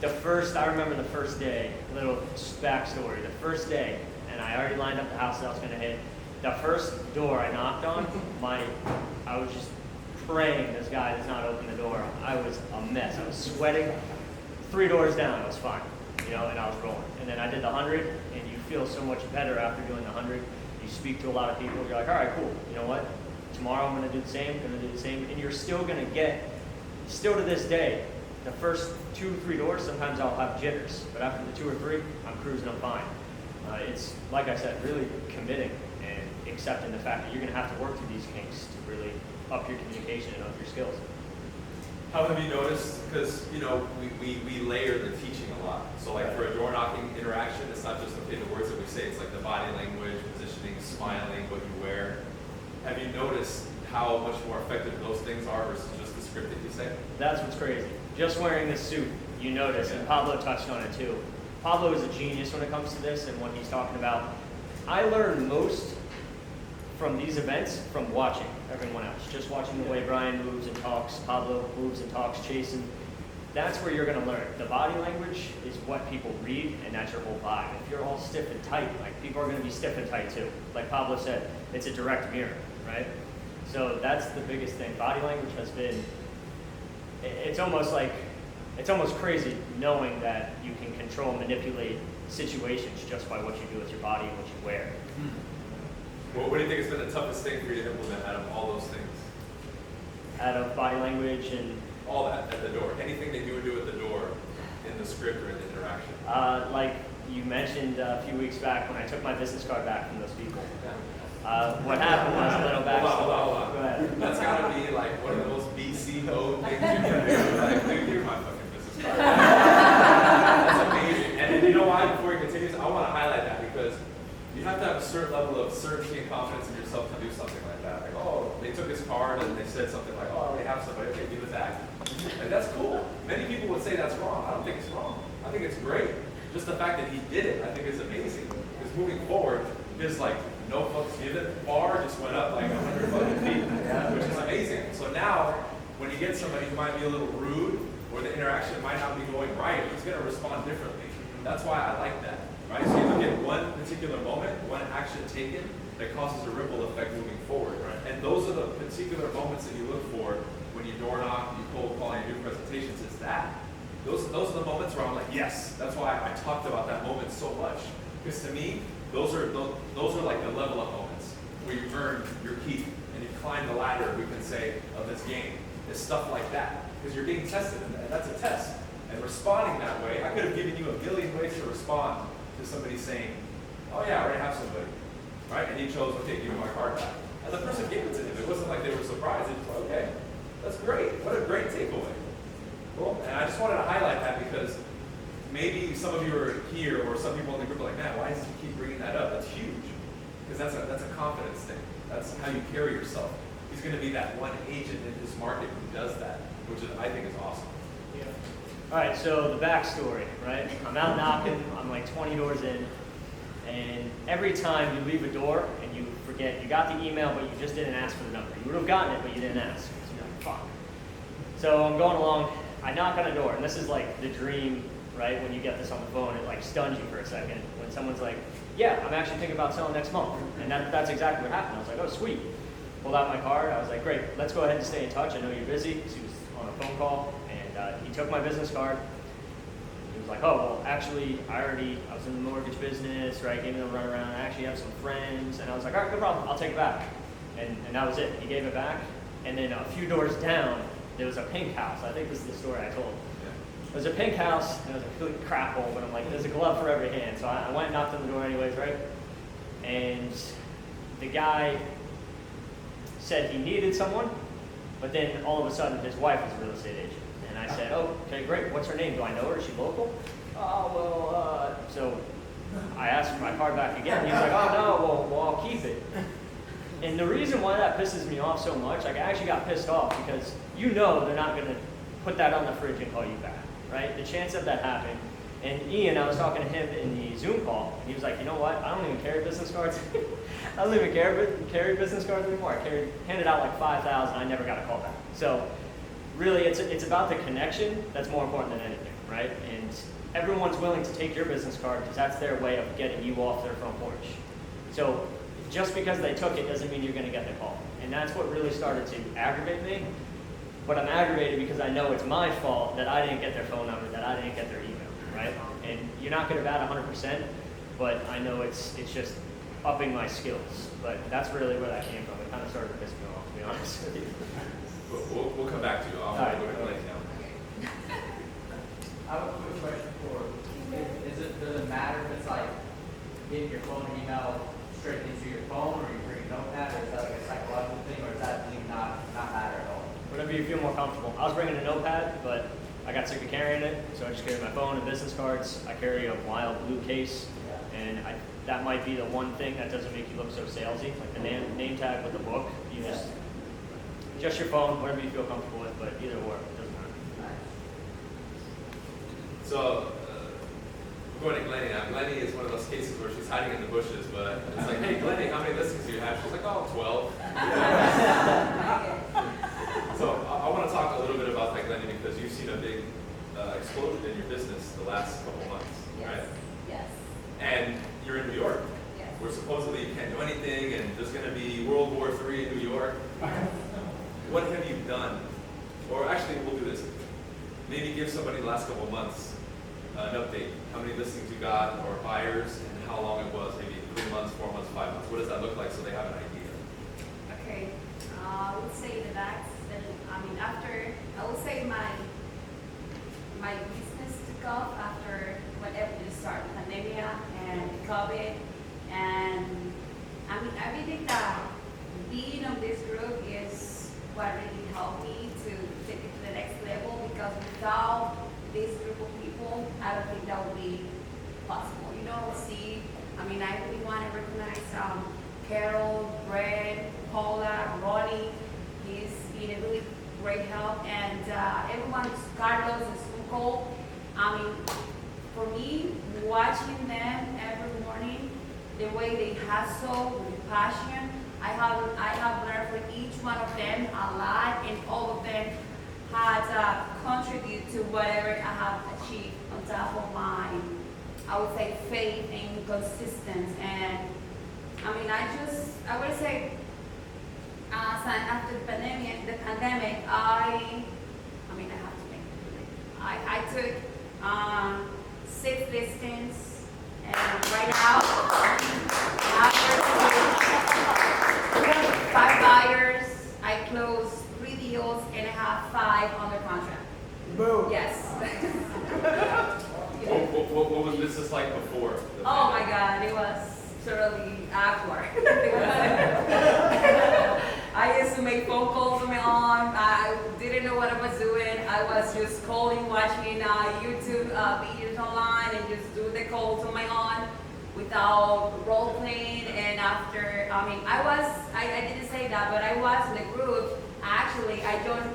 I remember the first day, little backstory, the first day, and I already lined up the house that I was gonna hit. The first door I knocked on, I was just praying this guy does not open the door. I was a mess, I was sweating. 3 doors down, it was fine, and I was rolling. And then I did the 100, and you feel so much better after doing the 100. You speak to a lot of people, you're like, all right, cool, you know what? Tomorrow I'm gonna do the same, and you're still gonna get, still to this day, the first 2 or 3 doors, sometimes I'll have jitters, but after the 2 or 3, I'm cruising, I'm fine. It's, like I said, really committing and accepting the fact that you're gonna have to work through these kinks to really up your communication and up your skills. How have you noticed, because, we layer the teaching a lot. So like for a door knocking interaction, it's not just the words that we say, it's like the body language, positioning, smiling, what you wear. Have you noticed how much more effective those things are versus just the script that you say? That's what's crazy. Just wearing this suit, you notice, and Pablo touched on it too. Pablo is a genius when it comes to this and what he's talking about. I learn most from these events from watching everyone else, just watching the way Bryan moves and talks, Pablo moves and talks, Jason. That's where you're gonna learn. The body language is what people read, and that's your whole vibe. If you're all stiff and tight, like people are gonna be stiff and tight too. Like Pablo said, it's a direct mirror, right? So that's the biggest thing. Body language has been, it's almost crazy knowing that you can control and manipulate situations just by what you do with your body and what you wear. Well, what do you think has been the toughest thing for you to implement out of all those things? Out of body language and All that at the door. Anything that you would do at the door in the script or in the interaction? like you mentioned a few weeks back when I took my business card back from those people. What happened was a little backstory. Hold on. Go ahead. That's gotta be like one of the most BC mode things you can do. Like, dude, you're my fucking business card. That's amazing. And you know why? Before he continues, I want to highlight that because you have to have a certain level of certainty and confidence in yourself to do something like that. Like, oh, they took his card and they said something like, oh, they have somebody, okay, give it back. And that's cool. Many people would say that's wrong. I don't think it's wrong. I think it's great. Just the fact that he did it, I think is amazing. Because moving forward, his like no fucks given bar just went up like 100 fucking feet, which is amazing. So now, when you get somebody who might be a little rude or the interaction might not be going right, he's going to respond differently. That's why I like that. Right? So you look at one particular moment, one action taken that causes a ripple effect moving forward. Right? And those are the particular moments that you look for when you door knock, you cold call, and you do presentations. Is that those are the moments where I'm like, yes. That's why I talked about that moment so much. Because to me, those are like the level up moments where you earn your keep and you climb the ladder, we can say, of this game. It's stuff like that because you're being tested, and that's a test. And responding that way, I could have given you a million ways to respond to somebody saying, oh yeah, I already have somebody, right? And you chose, okay, give me my card back. And the person gave it to him. It wasn't like they were surprised. It was like, okay, that's great. What a great takeaway. Cool. And I just wanted to highlight that because maybe some of you are here or some people in the group are like, man, why does he keep bringing that up? That's huge. Because that's a confidence thing. That's how you carry yourself. He's going to be that one agent in his market who does that, which is, I think is awesome. Yeah. All right, so the backstory, right? I'm out knocking, I'm like 20 doors in, and every time you leave a door and you forget, you got the email, but you just didn't ask for the number. You would have gotten it, but you didn't ask. So you're like, fuck. So I'm going along, I knock on a door, and this is like the dream, right? When you get this on the phone, it like stuns you for a second. When someone's like, yeah, I'm actually thinking about selling next month. And that's exactly what happened. I was like, oh, sweet. Pulled out my card. I was like, great, let's go ahead and stay in touch. I know you're busy. Because he was on a phone call, and he took my business card. He was like, oh, well, actually, I was in the mortgage business, right? Gave me the runaround. I actually have some friends. And I was like, all right, no problem. I'll take it back. And that was it. He gave it back. And then a few doors down, there was a pink house. I think this is the story I told. It was a pink house, and it was a complete crap hole, but I'm like, there's a glove for every hand. So I went and knocked on the door anyways, right? And the guy said he needed someone, but then all of a sudden his wife was a real estate agent. And I said, oh, okay, great. What's her name? Do I know her? Is she local? Oh, well, so I asked for my card back again. He was like, oh no, well I'll keep it. And the reason why that pisses me off so much, like I actually got pissed off because you know they're not gonna put that on the fridge and call you back, right? The chance of that happening. And Ian, I was talking to him in the Zoom call, and he was like, you know what? I don't even carry business cards. I don't even carry business cards anymore. I handed out like 5,000. I never got a call back. So really, it's about the connection that's more important than anything, right? And everyone's willing to take your business card because that's their way of getting you off their front porch. So just because they took it doesn't mean you're going to get the call. And that's what really started to aggravate me. But I'm aggravated because I know it's my fault that I didn't get their phone number, that I didn't get their email. Right? And you're not going to bat 100%, but I know it's just upping my skills. But that's really where that came from. It kind of started to piss me off, to be honest with you. We'll come back to you. I'll All right. go ahead and let you know. I have a quick question does it matter if it's like getting your phone and email straight into your phone, or you bring a notepad, or is that like a psychological thing, or is that thing not matter at all? Whatever you feel more comfortable. I was bringing a notepad, but I got sick of carrying it, so I just carry my phone and business cards. I carry a wild blue case, and that might be the one thing that doesn't make you look so salesy, like the name tag with the book. You just your phone, whatever you feel comfortable with, but either or, it doesn't matter. So, going to Glennie now. Glennie is one of those cases where she's hiding in the bushes, but it's like, hey Glennie, how many listings do you have? She's like, oh, 12. So I want to talk a little bit about that, Glennie, because you've seen a big explosion in your business the last couple months, right? Yes. And you're in New York, Yes. where supposedly you can't do anything, and there's going to be World War III in New York. What have you done? Or actually, we'll do this. Maybe give somebody the last couple months an update. How many listings you got, or buyers, and how long it was. Maybe 3 months, 4 months, 5 months. What does that look like so they have an idea? Okay. I would say I would say my business took off after when everything started, pandemic and COVID, and I believe that being on this group is what really helped me to take it to the next level, because without this group of people, I don't think that would be possible. I really want to recognize Carol, Brad, Paula, Ronnie. He's been a really great help, and everyone, Carlos and Suko. For me, watching them every morning, the way they hustle with passion, I have learned from each one of them a lot, and all of them had contributed to whatever I have achieved on top of my, I would say, faith and consistency. And I would say, after the pandemic, I took 6 listings, and right now, after 5 buyers, I closed 3 deals, and I have 5 under contract. Boom. Yes. What was business like before? Oh my God, it was totally awkward. I used to make phone calls on my own. I didn't know what I was doing. I was just calling, watching YouTube videos online, and just do the calls on my own without role playing. And after, I didn't say that, but I was in the group. Actually, I joined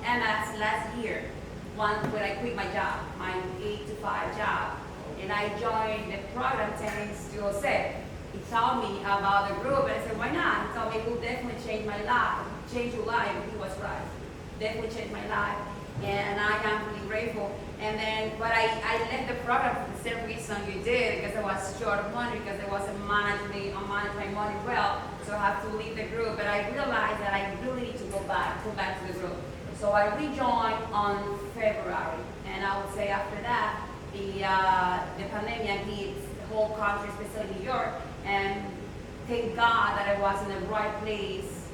MS last year. When I quit my job, my 8 to 5 job, and I joined the program thanks to Jose. He told me about the group, and I said, why not? He told me it will definitely change my life, change your life. And he was right. Definitely changed my life, and I am really grateful. And then, but I left the program for the same reason you did, because I was short of money, because I wasn't managing my money well, so I have to leave the group. But I realized that I really need to go back to the group. So I rejoined on February, and I would say after that, the pandemic hit the whole country, especially New York, and thank God that I was in the right place,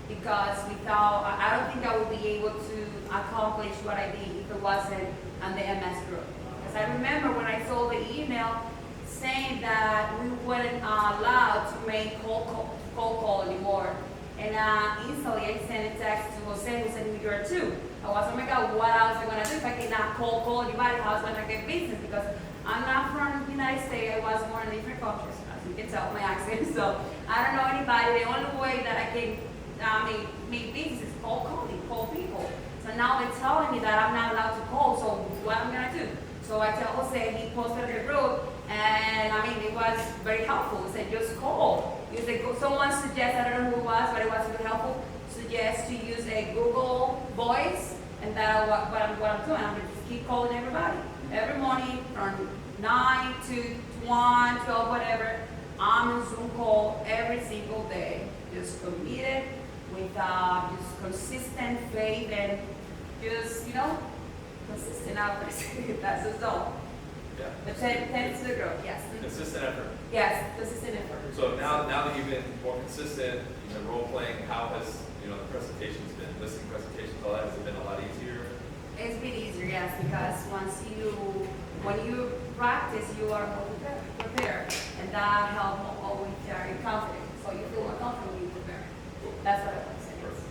because I don't think I would be able to accomplish what I did if it wasn't on the MS group. Because I remember when I saw the email saying that we weren't allowed to make cold call anymore. And instantly I sent a text to Jose, who's in New York too. I was, oh my God, what else am I going to do if I cannot call anybody? How was I going to get business? Because I'm not from the United States. I was born in different countries, as you can tell my accent. So I don't know anybody. The only way that I can make business is calling, call people. So now they're telling me that I'm not allowed to call. So what am I gonna do? So I tell Jose, he posted the group, and I mean, it was very helpful. He said, just call. He said, someone suggested, I don't know who it was, but it was very helpful, suggest to use a Google Voice, and that's what I'm doing. I'm gonna just keep calling everybody. Every morning from 9 to 1, 12, whatever, I'm on Zoom call every single day. Just committed with just consistent faith and just, consistent hours. That's just all. Yeah. But tends to grow, yes. Consistent effort. Yes, consistent effort. So now that you've been more consistent, you've been role playing, how has the presentations been, listing presentations, all that, has it been a lot easier? It's been easier, yes, because when you practice, you are more prepared, and that helps always your confidence. So you feel more comfortable when you prepare. That's what I want to say. Perfect.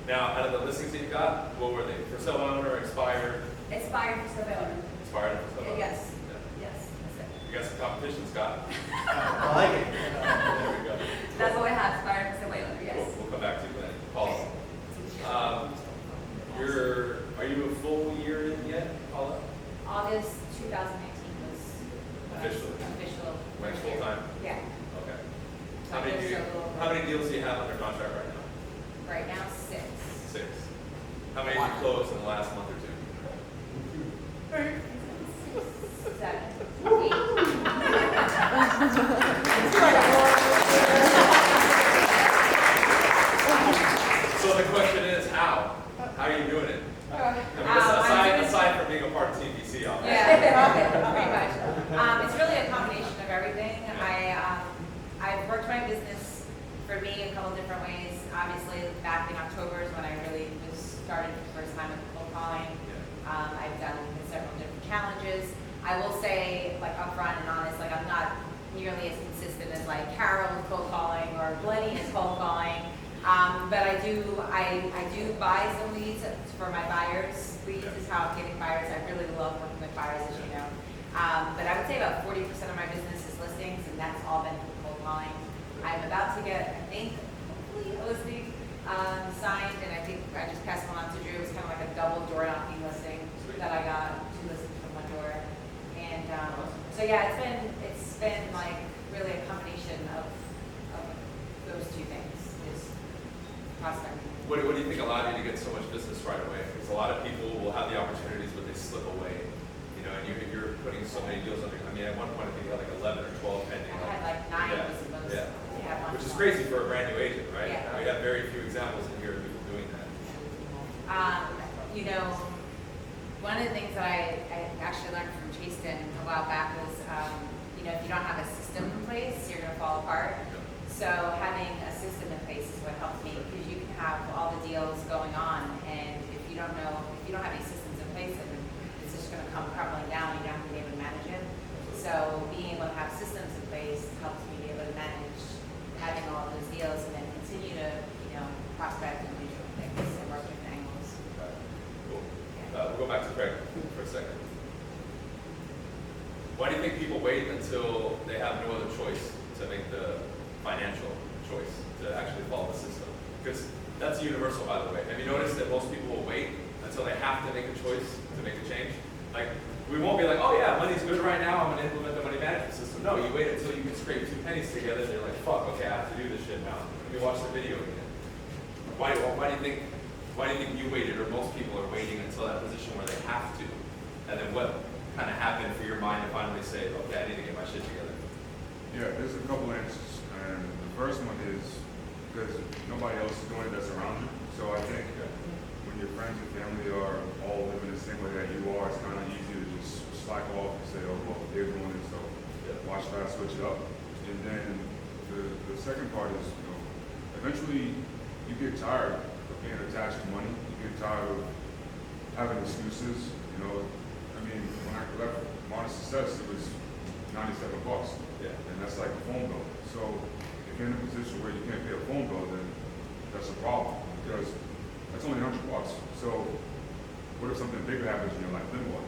Now, out of the listings that you got, what were they? For sale by owner, expired? Expired for sale. Expired for sale by owner? Yes. Yeah. Yes, that's it. You got some competition, Scott? I like it. There we go. That's all I have, expired for sale, yes. We'll come back to that. Paula. Are you a full year in yet, Paula? August 2019 was Officially? official. When it's full time? Yeah, Okay. So How many, just a little how many deals do you have under contract right now? right now 6. 6. How many have you closed in the last month or 2? 7, 8. So the question is, how? How are you doing it? I mean, aside from being a part of TBC, obviously. Yeah, pretty much. It's really a combination of everything. I've worked my business for me a couple different ways. Obviously, back in October is when I really just started for the first time with cold calling. I've done several different challenges. I will say, like upfront and honest, like I'm not nearly as consistent as like Carol with cold calling or Glennie is cold calling. But I do buy some leads for my buyers. Leads is how I'm getting buyers. I really love working with buyers, as you know. But I would say about 40% of my business is listings, and that's all been from cold calling. I'm about to get, I think, hopefully a listing signed, and I think I just passed one on to Drew. It was kind of like a double door knocking listing that I got 2 listings from one door. And so yeah, it's been like really a combination of those 2 things. Prospecting. What do you think allowed you to get so much business right away? Because a lot of people will have the opportunities, but they slip away. And you're putting so many deals under. I mean, at one point I think you had like 11 or 12 pending. I had like 9 Yeah. was the most. Yeah. Yeah, Which is crazy for a brand new agent, right? Yeah. We have very few examples in here of people doing that. One of the things that I actually learned from Chasten a while back was, if you don't have a system in place, you're going to fall apart. So having a system in place is what helps me, because you can have all the deals going on, and if you don't have any systems in place, then it's just going to come crumbling down. You don't have to be able to manage it. So being able to have systems in place helps me be able to manage having all of those deals, and then continue to prospect and do different things and work different angles. Cool. We'll go back to Craig for a second. Why do you think people wait until they have no other choice to make the financial choice to actually follow the system? Because that's universal, by the way. Have you noticed that most people will wait until they have to make a choice to make a change? Like, we won't be like, oh yeah, money's good right now, I'm going to implement the money management system. No, you wait until you can scrape 2 pennies together, and you're like, fuck, okay, I have to do this shit now. Let me watch the video again. Why do you think you waited, or most people are waiting until that position where they have to? And then what kind of happened for your mind to finally say, okay, I need to get my shit together? Yeah, there's a couple answers. And the first one is because nobody else is doing it that's around you. So I think when your friends and family are all living the same way that you are, it's kind of easy to just slack off and say, oh, well, they're doing it, so why should I switch it up? And then the second part is, eventually you get tired of being attached to money. You get tired of having excuses. I mean, when I left Modern Success, it was $97. Yeah. And that's like a phone bill. So if you're in a position where you can't pay a phone bill, then that's a problem, because that's only $100. So what if something bigger happens in your life? Then what?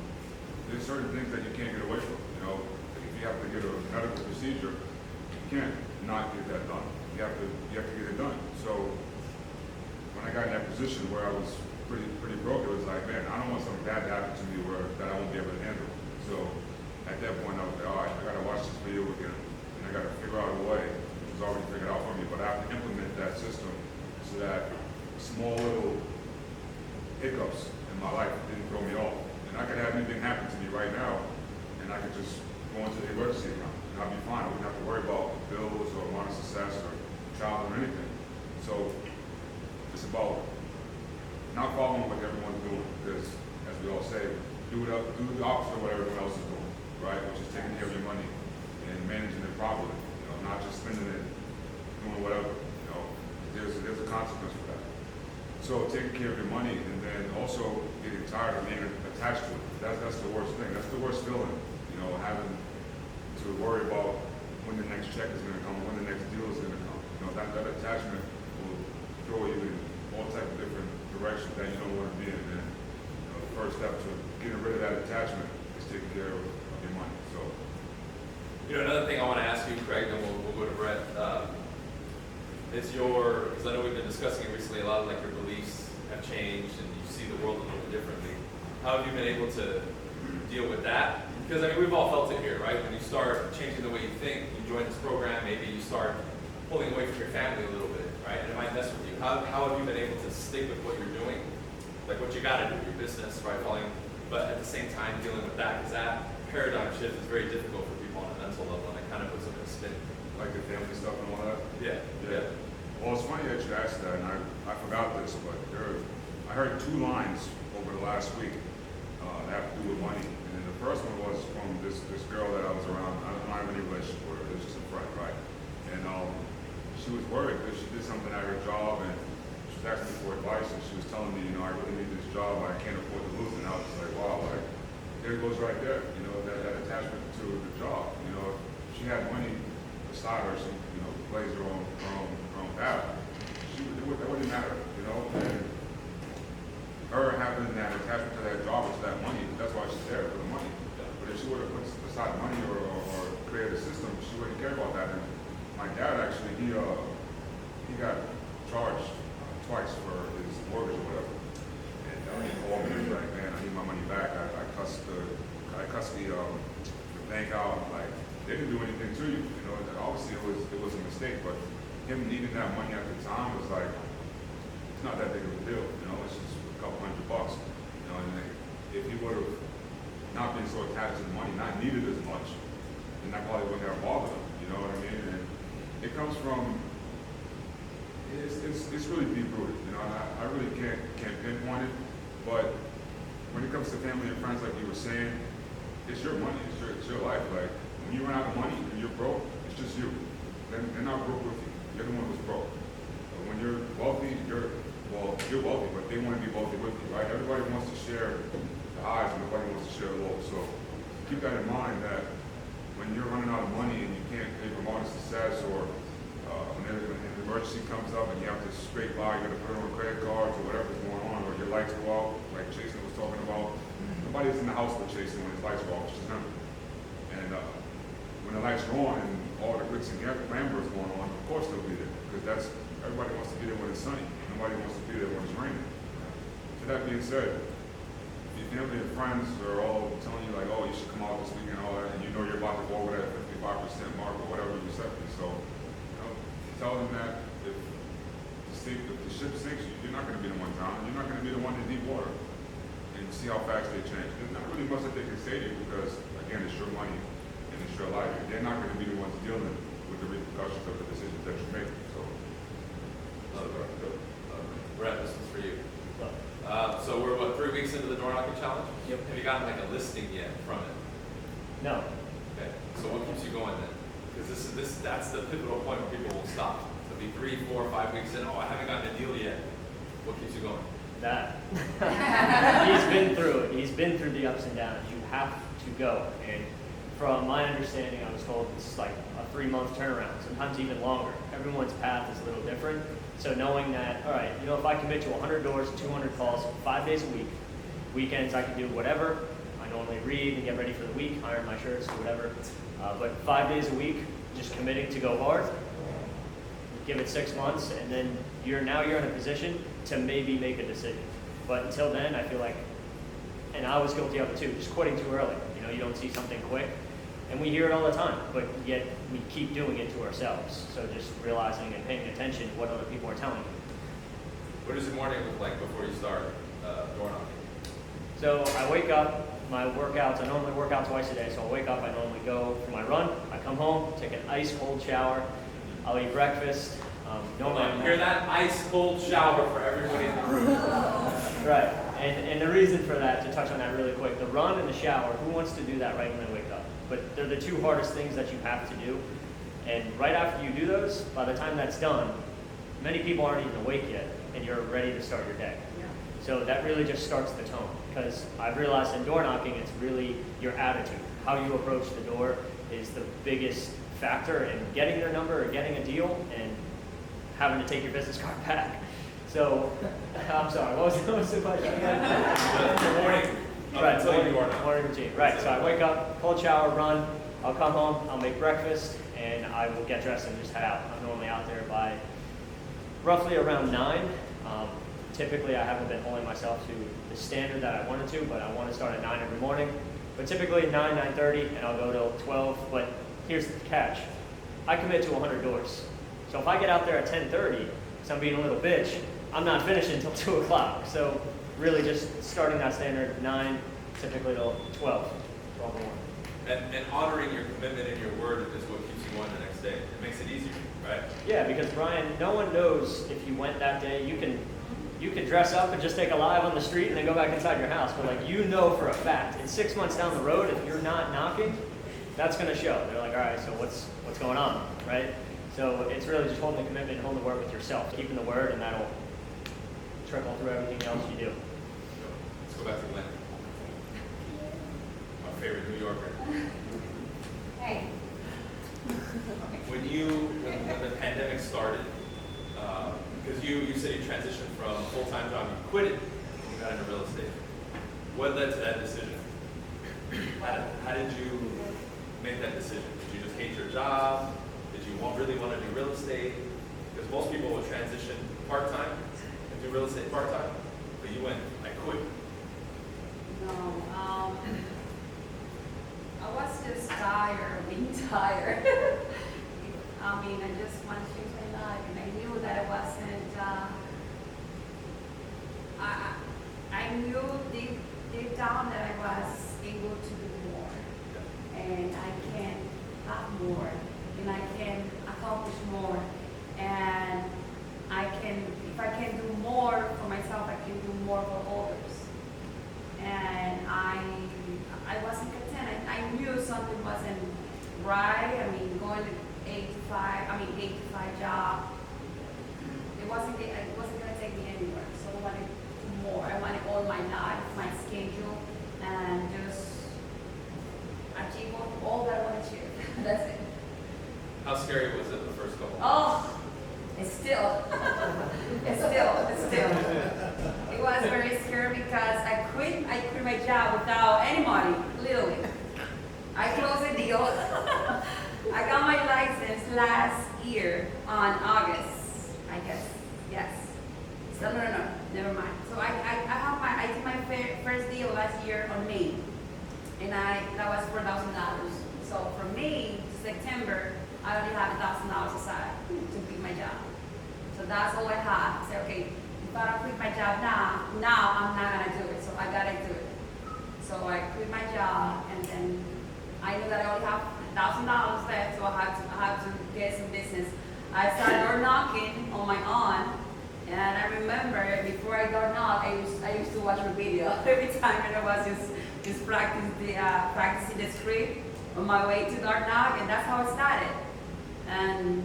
There's certain things that you can't get away from. You know, if you have to get a medical procedure, you can't not get that done. You have to get it done. So when I got in that position where I was pretty broke, it was like, man, I don't want something bad to happen to me that I won't be able to handle. So at that point, I was like, all right, I got to watch this video again, and I got to figure out a way. It was already figured out for me, but I have to implement that system so that small little hiccups in my life didn't throw me off. And I could have anything happen to me right now, and I could just go into the emergency account, and I'll be fine. I wouldn't have to worry about bills or money success or child or anything. So it's about not following what everyone's doing, because as we all say, do the opposite of what everyone else is doing, right? Which is taking care of your money and managing it properly. You know, not just spending it, doing whatever. You know, there's a consequence for that. So taking care of your money, and then also getting tired of being attached to it. That's the worst thing. That's the worst feeling. You know, having to worry about when the next check is going to come, when the next deal is going to come. You know, that attachment will throw you in all types of different directions that you don't want to be in. And you know, the first step to getting rid of that attachment is taking care of your money. So, You know, another thing I want to ask you, Craig, and we'll go to Brett. Is because I know we've been discussing it recently, a lot of like your beliefs have changed and you see the world a little bit differently. How have you been able to deal with that? Because I mean, we've all felt it here, right? When you start changing the way you think, you join this program, maybe you start pulling away from your family a little bit, right? And it might mess with you. How have you been able to stick with what you're doing? Like what you got to do, your business, right? But at the same time dealing with that, because that paradigm shift is very difficult for people on a mental level, and it kind of puts them in a spin. like the family stuff and all that. Yeah. Well, it's funny that you asked that, and I forgot this, but I heard 2 lines over the last week that have to do with money. And then the first one was from this girl that I was around. I don't have any relationship with her. It was just a friend, right? And she was worried because she did something at her job, and she was asking me for advice, and she was telling me, you know, I really need this job. I can't afford to lose it. And I was just like, wow, like, there it goes right there. You know, that attachment to the job. You know, if she had money beside her, she, you know, plays her own path. That wouldn't matter, you know. And her having that attachment to that job or to that money, that's why she's there, for the money. But if she would have put aside money or created a system, she wouldn't care about that. And my dad actually, he got charged twice for his mortgage or whatever. And he called me and was like, man, I need my money back. I cussed the bank out. Like, they didn't do anything to you, you know. And obviously it was a mistake, but him needing that money at the time was like, it's not that big of a deal, you know. It's just a couple $100, you know. And if he would have not been so attached to the money, not needed as much, then that probably wouldn't have bothered him, you know what I mean? And it comes from, it's really deep rooted, you know. And I really can't pinpoint it, but when it comes to family and friends, like you were saying, it's your money, it's your life. Like, when you run out of money and you're broke, it's just you. They're not broke with you. You're the one who's broke. But when you're wealthy, you're wealthy, but they want to be wealthy with you, right? Everybody wants to share the highs, and nobody wants to share the lows. So keep that in mind, that when you're running out of money and you can't pay for modest success, or when an emergency comes up and you have to scrape by, you got to put it on credit cards or whatever's going on, or your lights go out, like Jason was talking about. Nobody's in the house with Jason when his lights go off, it's just him. And when the lights go on and all the glitz and glamour is going on, of course they'll be there, because everybody wants to be there when it's sunny. Nobody wants to be there when it's raining. So that being said, if your family and friends are all telling you like, oh, you should come out this weekend, all that, and you know you're about to go over that 55% mark or whatever you set me. So, you know, tell them that if the ship sinks, you're not going to be the one drowning. You're not going to be the one in deep water. And see how fast they change. There's not really much that they can say to you, because again, it's your money and it's your life. They're not going to be the ones dealing with the repercussions of the decisions that you make. So, Brett, this one's for you. So we're 3 weeks into the door knocking challenge? Yep. Have you gotten like a listing yet from it? No. Okay. So what keeps you going then? Because that's the pivotal point where people will stop. So it'll be 3, 4, 5 weeks in. Oh, I haven't gotten a deal yet. What keeps you going? That. He's been through it. He's been through the ups and downs. You have to go. And from my understanding, I was told it's like a 3-month turnaround, sometimes even longer. Everyone's path is a little different. So knowing that, all right, you know, if I commit to 100 doors, 200 calls, 5 days a week, weekends I can do whatever, I I normally read and get ready for the week, iron my shirts or whatever. But 5 days a week, just committing to go hard. Give it 6 months, and then you're in a position to maybe make a decision. But until then, I feel like, and I was guilty of it too, just quitting too early. You know, you don't see something quick, and we hear it all the time, but yet we keep doing it to ourselves. So just realizing and paying attention to what other people are telling you. What does your morning look like before you start door knocking? So I wake up, my workouts, I normally work out twice a day, so I wake up, I normally go for my run, I come home, take an ice cold shower, I'll eat breakfast. Normally You hear that? Ice cold shower for everybody in the room. Right, and the reason for that, to touch on that really quick, the run and the shower, who wants to do that right when they wake up? But they're the two hardest things that you have to do. And right after you do those, by the time that's done, many people aren't even awake yet, and you're ready to start your day. So that really just starts the tone, because I've realized in door knocking, it's really your attitude. How you approach the door is the biggest factor in getting their number or getting a deal and having to take your business card back. So, I'm sorry, what was the question? The morning. Right, Until you door knock. morning routine. Right, so I wake up, cold shower, run, I'll come home, I'll make breakfast, and I will get dressed and just head out. I'm normally out there by roughly around 9. Typically, I haven't been holding myself to the standard that I wanted to, but I want to start at 9 every morning. But typically 9, 9:30, and I'll go till 12. But here's the catch. I commit to 100 doors. So if I get out there at 10:30, so I'm being a little bitch, I'm not finishing until 2 o'clock. So really just starting that standard 9, typically till 12, 12 or 1. And honoring your commitment and your word is what keeps you on the next day. It makes it easier, right? Yeah, because Bryan, no one knows if you went that day. You can dress up and just take a live on the street and then go back inside your house. But like, you know for a fact, in 6 months down the road, if you're not knocking, that's going to show. They're like, all right, so what's going on, right? So it's really just holding the commitment and holding the word with yourself, keeping the word, and that'll trickle through everything else you do. Let's go back to Glenn. My favorite New Yorker. Hey. When the pandemic started, because you said you transitioned from a full-time job, you quit it, and you got into real estate. What led to that decision? How did you make that decision? Did you just hate your job? Did you really want to do real estate? Because most people will transition part-time and do real estate part-time, but you went, I quit. No, I was just tired, being tired. I mean, I just wanted to change my life, and I knew that it wasn't, I knew deep down that I was able to do more, and I can have more, and I can accomplish more, and if I can do more for myself, I can do more for others. And I wasn't content. I knew something wasn't right. I mean, going to 8 to 5 job. It wasn't going to take me anywhere. So I wanted more. I wanted all my life, my schedule, and just achieve all that I want to achieve. That's it. How scary was it the first couple months? Oh, it's still. It was very scary because I quit my job without any money, literally. I closed the deal. I got my license last year on August, I guess. Yes. So no, never mind. So I did my first deal last year on May, and that was $4,000. So from May to September, I already had $1,000 aside to quit my job. So that's all I had. I said, okay, if I don't quit my job now I'm not gonna do it. So I gotta do it. So I quit my job, and then I knew that I only have $1,000 left, so I had to get some business. I started door knocking on my own, and I remember before I door knock, I used to watch a video every time, and I was just practicing the script on my way to door knock, and that's how it started. And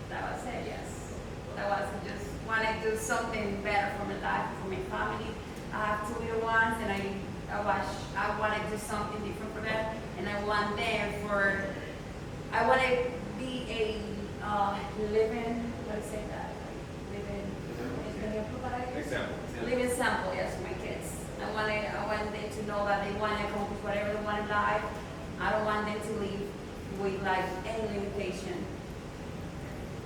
that was it, yes. That was just wanted to do something better for my life, for my family. I have 2 little ones, and I wanted to do something different for them, and I want to be a living, how do you say that? Example. Living sample, yes, for my kids. I want them to know that they want to come like any limitation.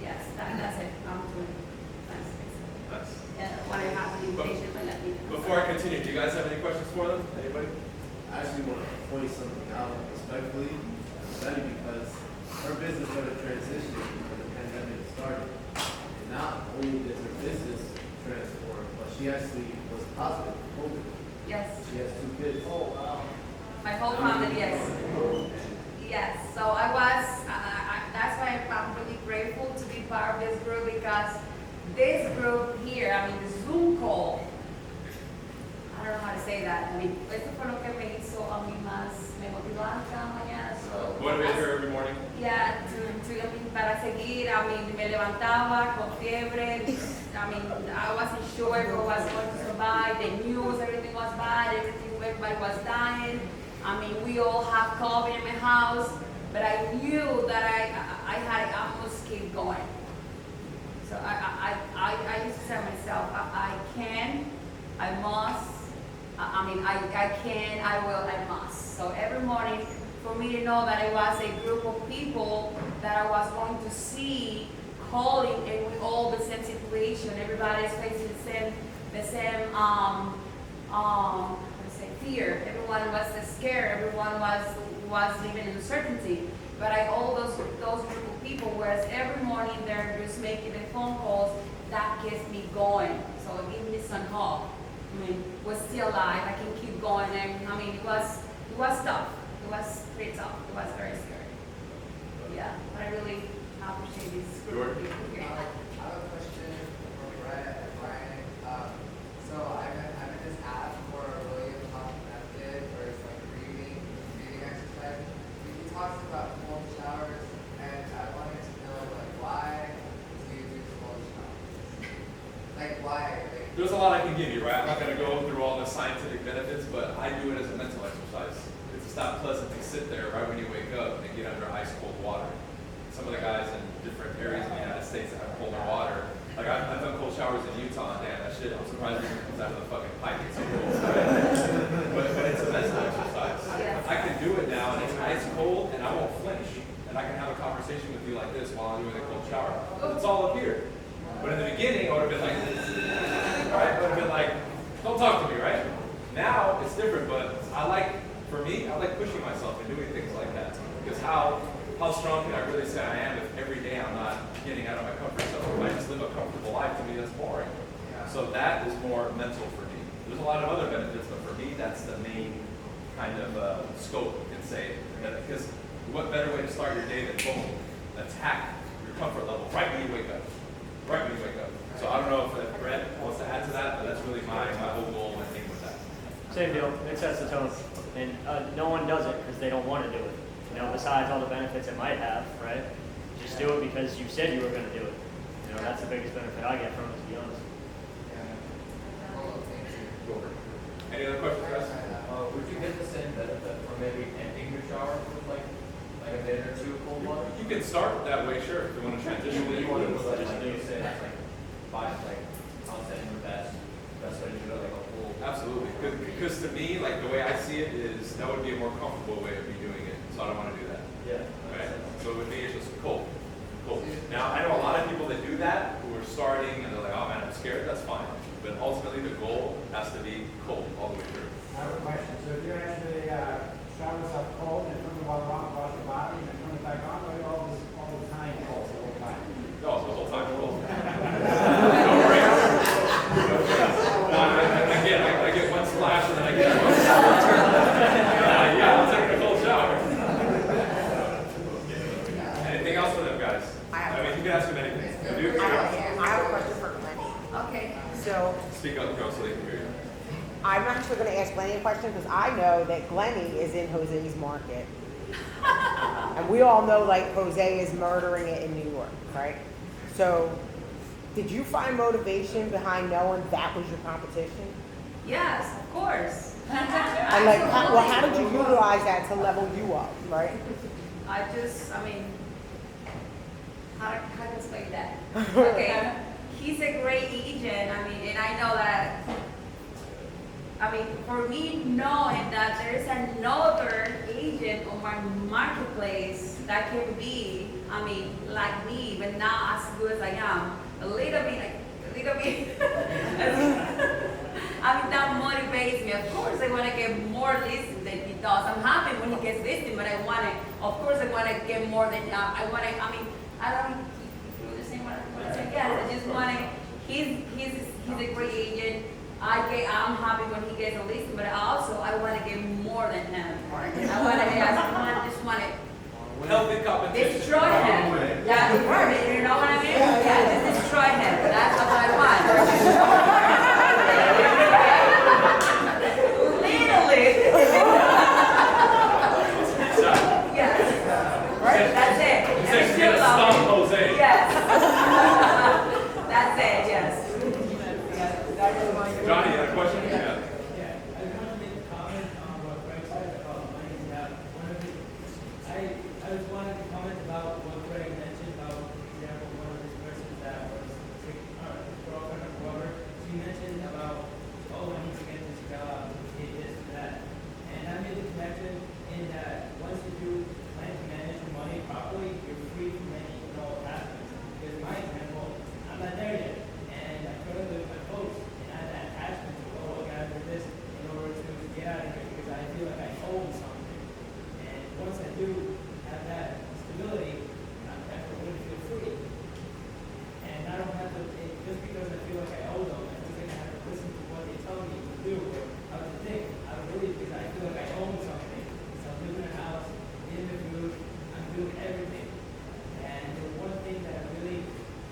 Yes, that's it. I'm doing. Nice. When I have a limitation, but let me know. Before I continue, do you guys have any questions for them? Anybody? I actually want to point something out respectfully, especially because her business started transitioning when the pandemic started. And not only did her business transform, but she actually was positive for COVID. Yes. She has 2 kids. Oh, wow. My whole family, yes. Yes, so I was, that's why I'm really grateful to be part of this group, because this group here, I mean, the Zoom call, I don't know how to say that. I mean, esto fue lo que me hizo a mí más, me motivaba cada mañana. So, Motivate her every morning? yeah, I mean, para seguir, I mean, me levantaba con fiebre. I mean, I wasn't sure if I was going to survive. The news, everything was bad, everybody was dying. I mean, we all have COVID in my house, but I knew that I must keep going. So I used to say to myself, I can, I must, I can, I will, I must. So every morning, for me to know that it was a group of people that I was going to see calling, and with all the same situation, everybody's facing the same fear. Everyone was scared. Everyone was living in uncertainty. But all those group of people, whereas every morning they're just making the phone calls, that gets me going. So it gives me some hope. I mean, we're still alive. I can keep going. And I mean, it was tough. It was pretty tough. It was very scary. Yeah, but I really appreciate this group of people here. I have a question for Bryan. So I'm in this app for a really tough method where it's like breathing exercise. He talks about cold showers, and I wanted to know like why do you do cold showers? Like why? Like, There's a lot I can give you, right? I'm not going to go through all the scientific benefits, but I do it as a mental exercise. It's not pleasant to sit there right when you wake up and get under ice cold water. Some of the guys in different areas in the United States that have colder water, like I've done cold showers in Utah, and damn, that shit, I'm surprised it comes out of the fucking pipe. It's so cold. But it's a mental exercise. I can do it now, and it's ice cold, and I won't flinch. And I can have a conversation with you like this while I'm doing a cold shower. It's all up here. But in the beginning, I would have been like, right? I would have been like, don't talk to me, right? Now, it's different, but for me, I like pushing myself and doing things like that. Because how strong can I really say I am if every day I'm not getting out of my comfort zone? If I just live a comfortable life, to me, that's boring. So that is more mental for me. There's a lot of other benefits, but for me, that's the main kind of scope, you can say. Because what better way to start your day than boom, attack your comfort level right when you wake up. Right when you wake up. So I don't know if Brett wants to add to that, but that's really my whole goal and thing with that. Same deal. It sets the tone. And no one does it because they don't want to do it. You know, besides all the benefits it might have, right? Just do it because you said you were going to do it. You know, that's the biggest benefit I get from it, to be honest. Any other questions, guys? Would you get the same benefit from maybe emptying your shower with like a minute or two of cold water? You can start that way, sure, if you want to transition. You want to like you say, that's like constant your best way to do it, like a full. Absolutely, because to me, like the way I see it is that would be a more comfortable way of me doing it. So I don't want to do that. Yeah. Right. So with me, it's just cold. Now I know a lot of people that do that who are starting and they're like, oh man, I'm scared. That's fine. But ultimately, the goal has to be cold all the way through. I have a question. So if you actually shower yourself cold and turn the water on, wash your body, and then turn it back on, or all the time cold the whole time? No, it's the whole time cold. No breaks. Again, I get one splash and then I get one shower. Yeah, I'll take a cold shower. Anything else for them, guys? I mean, you can ask them anything. You do? I have a question for Glenn. Okay. So Speak up, girl, so they can hear you. I'm actually going to ask Glenny a question because I know that Glenny is in Jose's market. And we all know like Jose is murdering it in New York, right? So did you find motivation behind knowing that was your competition? Yes, of course. And like, how did you utilize that to level you up, right? how to explain that? Okay, he's a great agent. I mean, and I know that. I mean, for me knowing that there is another agent agent on my marketplace that can be, I mean, like me, but not as good as I am. A little bit. I mean, that motivates me. Of course, I want to get more listings than he does. I'm happy when he gets listings, but I want to, of course, I want to get more than, I don't, you understand what I'm saying? Yes, I just want to, he's a great agent. I'm happy when he gets a listing, but also I want to get more than him. I just want to Healthy competition. destroy him. Yeah, you know what I mean? Yeah, just destroy him. That's what I want. Literally. Yes. That's it. You said she's gonna stomp Jose. Yes. That's it, yes. Johnny, you had a question? Yeah. Yeah, I just want to make a comment on what Greg said about money. I just wanted to comment about what Greg mentioned about, for example, one of his persons that was sick, his girlfriend or whoever. She mentioned about, oh, I need to get this job, get this and that. And I made the connection in that once you do plan to manage your money properly, you're free from any, attachments. Because in my example, I'm not there yet. And I try to live my post and add that attachment to, oh, I gotta do this in order to get out of here because I feel like I owe something. And once I do have that stability, I'm definitely going to feel free. And I don't have to, just because I feel like I owe them, I'm just going to have to listen to what they tell me to do or how to think. I really, because I feel like I own something. So I'm living in a house, in the food, I'm doing everything. And the one thing that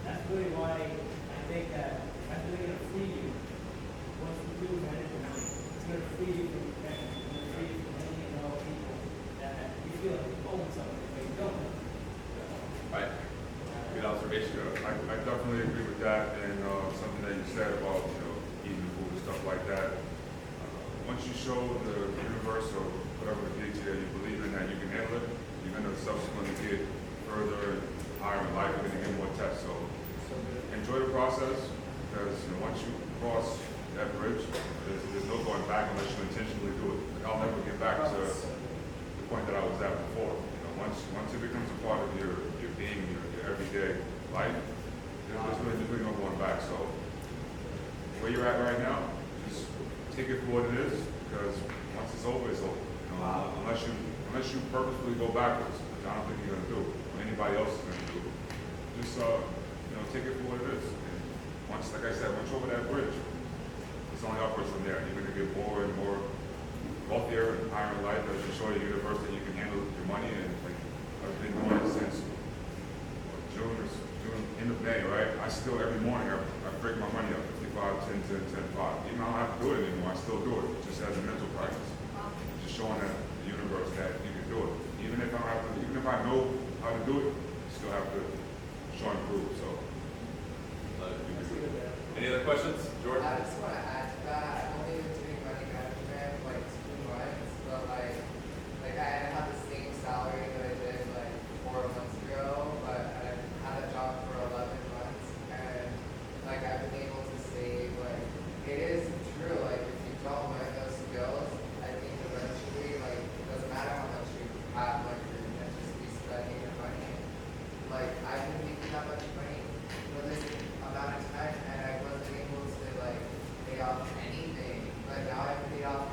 that's really why I think that that's really going to free you. Once you do manage your money, it's going to free you from banks, it's going to free you from any and all people that you feel like you own something, but you don't. Right. Good observation. I definitely agree with that, and something that you said about eating food and stuff like that. Once you show the universe or whatever the deity that you believe in that you can handle it, you're going to subsequently get further and higher in life. You're going to get more tests. So enjoy the process because once you cross that bridge, there's no going back unless you intentionally do it. Like, I'll never get back to the point that I was at before. Once it becomes a part of your being, your everyday life, there's really no going back. So where you're at right now, just take it for what it is, because once it's over, it's over. Unless you purposefully go backwards, which I don't think you're gonna do, or anybody else is gonna do. Just take it for what it is. And once, like I said, once you're over that bridge, it's only upwards from there. You're gonna get more and more wealthier and higher in life as you show the universe that you can handle your money. And like I've been doing it since June, end of May, right? I still every morning I break my money up 55, 10, 10, 10, 5. Even though I don't have to do it anymore, I still do it just as a mental practice. Just showing the universe that you can do it. Even if I know how to do it, you still have to show and prove. So any other questions, Jordan? I just want to add to that. I've only been doing money management like 2 months, but like I have the same salary that I did like 4 months ago, but I had a job for 11 months, and like I've been able to save. Like it is true. Like if you don't learn those skills, I think eventually it doesn't matter how much you have, like you're gonna just be spending your money. Like I've been making that much money for this amount of time, and I wasn't able to pay off anything. But now I've paid off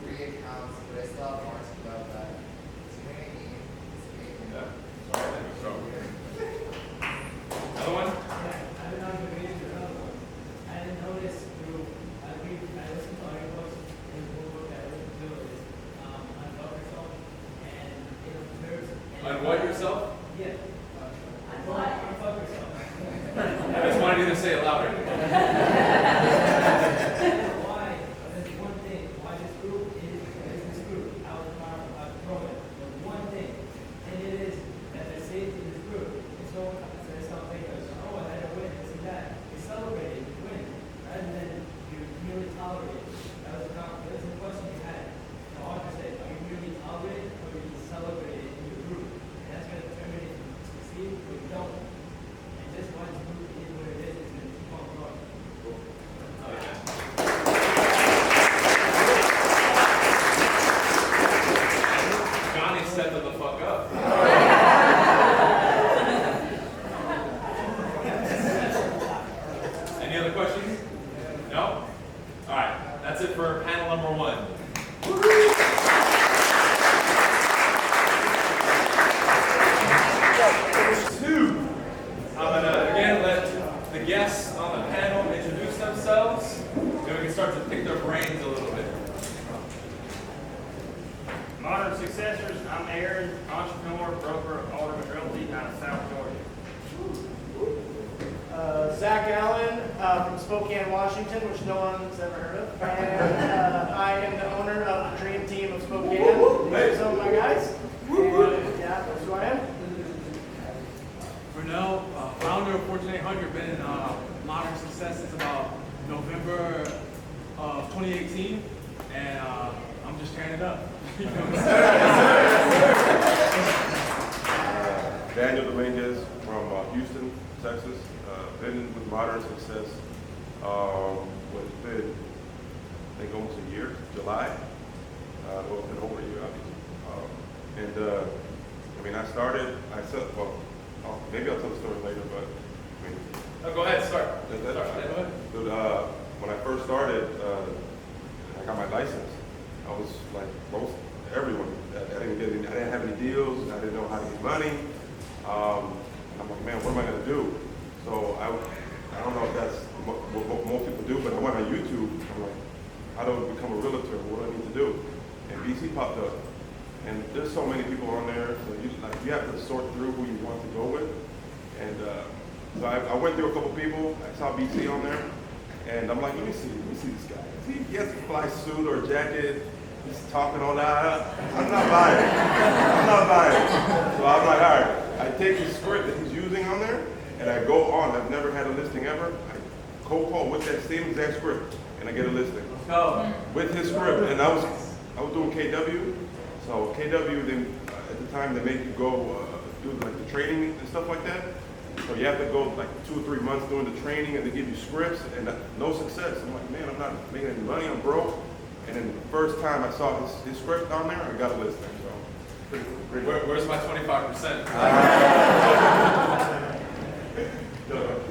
3 accounts, but I still have more to go. But it's amazing. It's amazing. Yeah. So, another one? Yeah, I've been on the radio for another one. I didn't notice I listened to audiobooks and the book that I listened to is Unfuck Yourself, and it observes. Unwhat yourself? Yeah. Unfuck Yourself. I just wanted you to say it louder. There's one thing, why this group is this group. I was throwing one thing, and it is that they say to this group, it's no says something like, oh, I had a win, this and that. You celebrate it, you win, rather than you merely tolerate it. That was the question you had. The author said, are you merely tolerate it, or do you celebrate it in your group? And that's going to determine if you succeed or you don't. And just one group is what it is, it's going to keep on growing. Any other questions? No? All right, that's it for panel number one. Two. I'm gonna again let the guests on the panel introduce themselves, and we can start to pick their brains a little bit. Modern Successors, I'm Aaron, entrepreneur, broker, Alderman Realty out of South Georgia. Zach Allen from Spokane, Washington, which no one's ever heard of. And I am the owner of the Dream Team of Spokane. These are some of my guys. And yeah, that's who I am. Brunel, founder of Fortune 800, been in Modern Success since about November of 2018, and I'm just tearing it up. Daniel Dominguez from Houston, Texas. Been with Modern Success, it's been, I think, almost a year, July. Well, it's been over a year, obviously. I started, maybe I'll tell the story later, but Oh, go ahead, start. When I first started, I got my license. I was like most everyone. I didn't have any deals. I didn't know how to get money. And I'm like, man, what am I gonna do? So I don't know if that's what most people do, but I went on YouTube. I'm like, how do I become a realtor? What do I need to do? And BC popped up. And there's so many people on there, so you have to sort through who you want to go with. And so I went through a couple people. I saw BC on there, and I'm like, let me see this guy. He has a fly suit or a jacket. He's talking all that. I'm not buying it. So I'm like, all right. I take the script that he's using on there, and I go on. I've never had a listing ever. I cold call with that same exact script, and I get a listing. Let's go. With his script, and I was doing KW. So KW, at the time, they make you go do like the training and stuff like that. So you have to go like 2 or 3 months doing the training, and they give you scripts, and no success. I'm like, man, I'm not making any money. I'm broke. And then the first time I saw his script on there, I got a listing. So where's my 25%?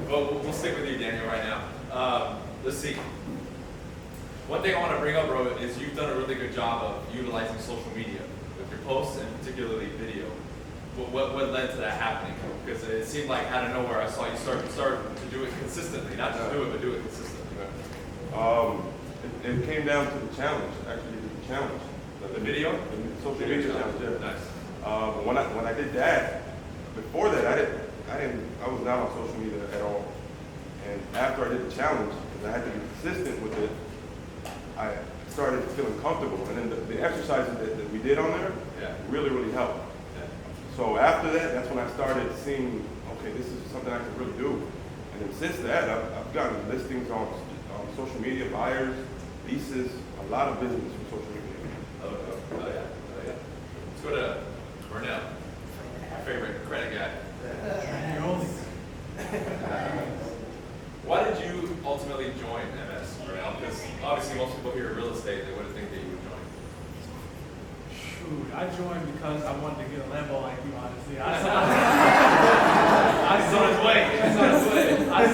Well, we'll stick with you, Daniel, right now. Let's see. One thing I want to bring up, bro, is you've done a really good job of utilizing social media with your posts and particularly video. What led to that happening? Because it seemed like out of nowhere I saw you start to do it consistently, not just do it, but do it consistently. It came down to the challenge, actually, the challenge. The video? The social media challenge, yeah. Nice. When I did that, before that, I was not on social media at all. And after I did the challenge, because I had to be consistent with it, I started feeling comfortable. And then the exercises that we did on there really, really helped. Yeah. So after that, that's when I started seeing, okay, this is something I can really do. And then since that, I've gotten listings on social media, buyers, leases, a lot of business from social media. Oh yeah. Let's go to Burnell, my favorite credit guy. Why did you ultimately join MS, Burnell? Because obviously most people here in real estate, they wouldn't think that you would join. Shoot, I joined because I wanted to get a Lambo like you, honestly. I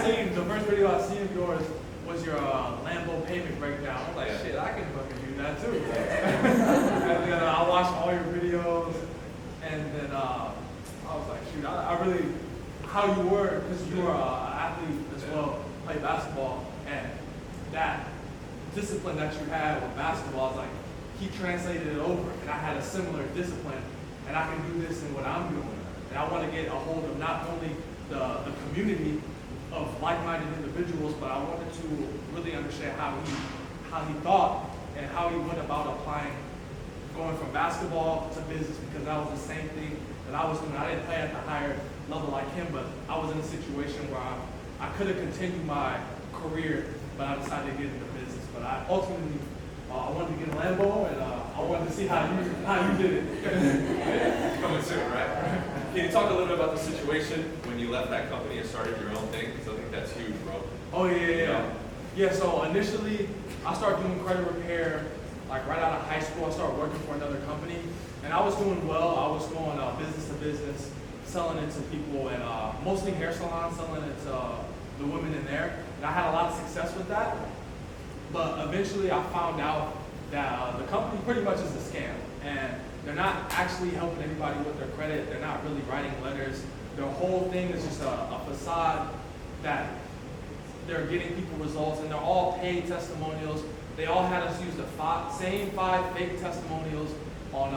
seen the first video I seen of yours was your Lambo payment breakdown. I was like, shit, I can fucking do that too. And then I watched all your videos, and then I was like, shoot, I really, how you were, because you were an athlete as well, played basketball, and that discipline that you had with basketball, I was like, he translated it over, and I had a similar discipline, and I can do this in what I'm doing. And I want to get a hold of not only the community of like-minded individuals, but I wanted to really understand how he thought and how he went about applying, going from basketball to business, because that was the same thing that I was doing. I didn't play at the higher level like him, but I was in a situation where I could have continued my career, but I decided to get into business. But I ultimately, I wanted to get a Lambo, and I wanted to see how you did it. Coming soon, right? Can you talk a little bit about the situation when you left that company and started your own thing? Because I think that's huge, bro. Oh yeah. Yeah, so initially, I started doing credit repair, like right out of high school. I started working for another company, and I was doing well. I was going business to business, selling it to people, and mostly hair salons, selling it to the women in there. And I had a lot of success with that. But eventually I found out that the company pretty much is a scam. And they're not actually helping anybody with their credit. They're not really writing letters. Their whole thing is just a facade that they're getting people results, and they're all paid testimonials. They all had us use the same 5 fake testimonials on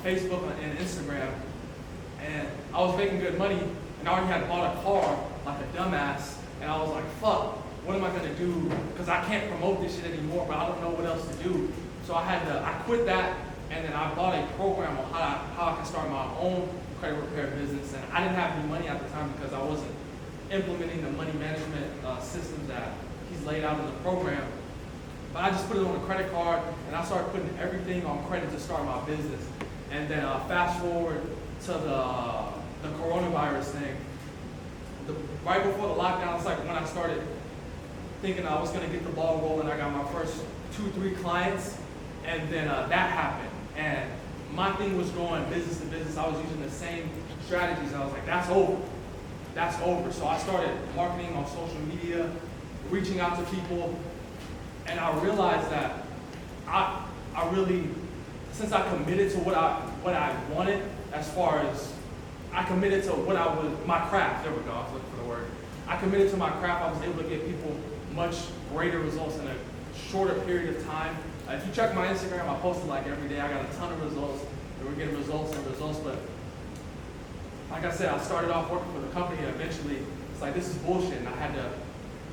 Facebook and Instagram. And I was making good money, and I already had bought a car like a dumbass, and I was like, fuck, what am I gonna do? Because I can't promote this shit anymore, but I don't know what else to do. So I quit that, and then I bought a program on how I can start my own credit repair business. And I didn't have any money at the time because I wasn't implementing the money management systems that he's laid out in the program. But I just put it on a credit card, and I started putting everything on credit to start my business. And then fast forward to the coronavirus thing. Right before the lockdown, it's like when I started thinking I was gonna get the ball rolling. I got my first 2-3 clients, and then that happened. And my thing was going business to business. I was using the same strategies. I was like, that's over. That's over. So I started marketing on social media, reaching out to people, and I realized that I really, since I committed to what I wanted, as far as I committed to what I was, my craft, there we go, I was looking for the word. I committed to my craft. I was able to get people much greater results in a shorter period of time. If you check my Instagram, I post it like every day. I got a ton of results. We're getting results and results, but like I said, I started off working for the company, and eventually it's like, this is bullshit. And I had to,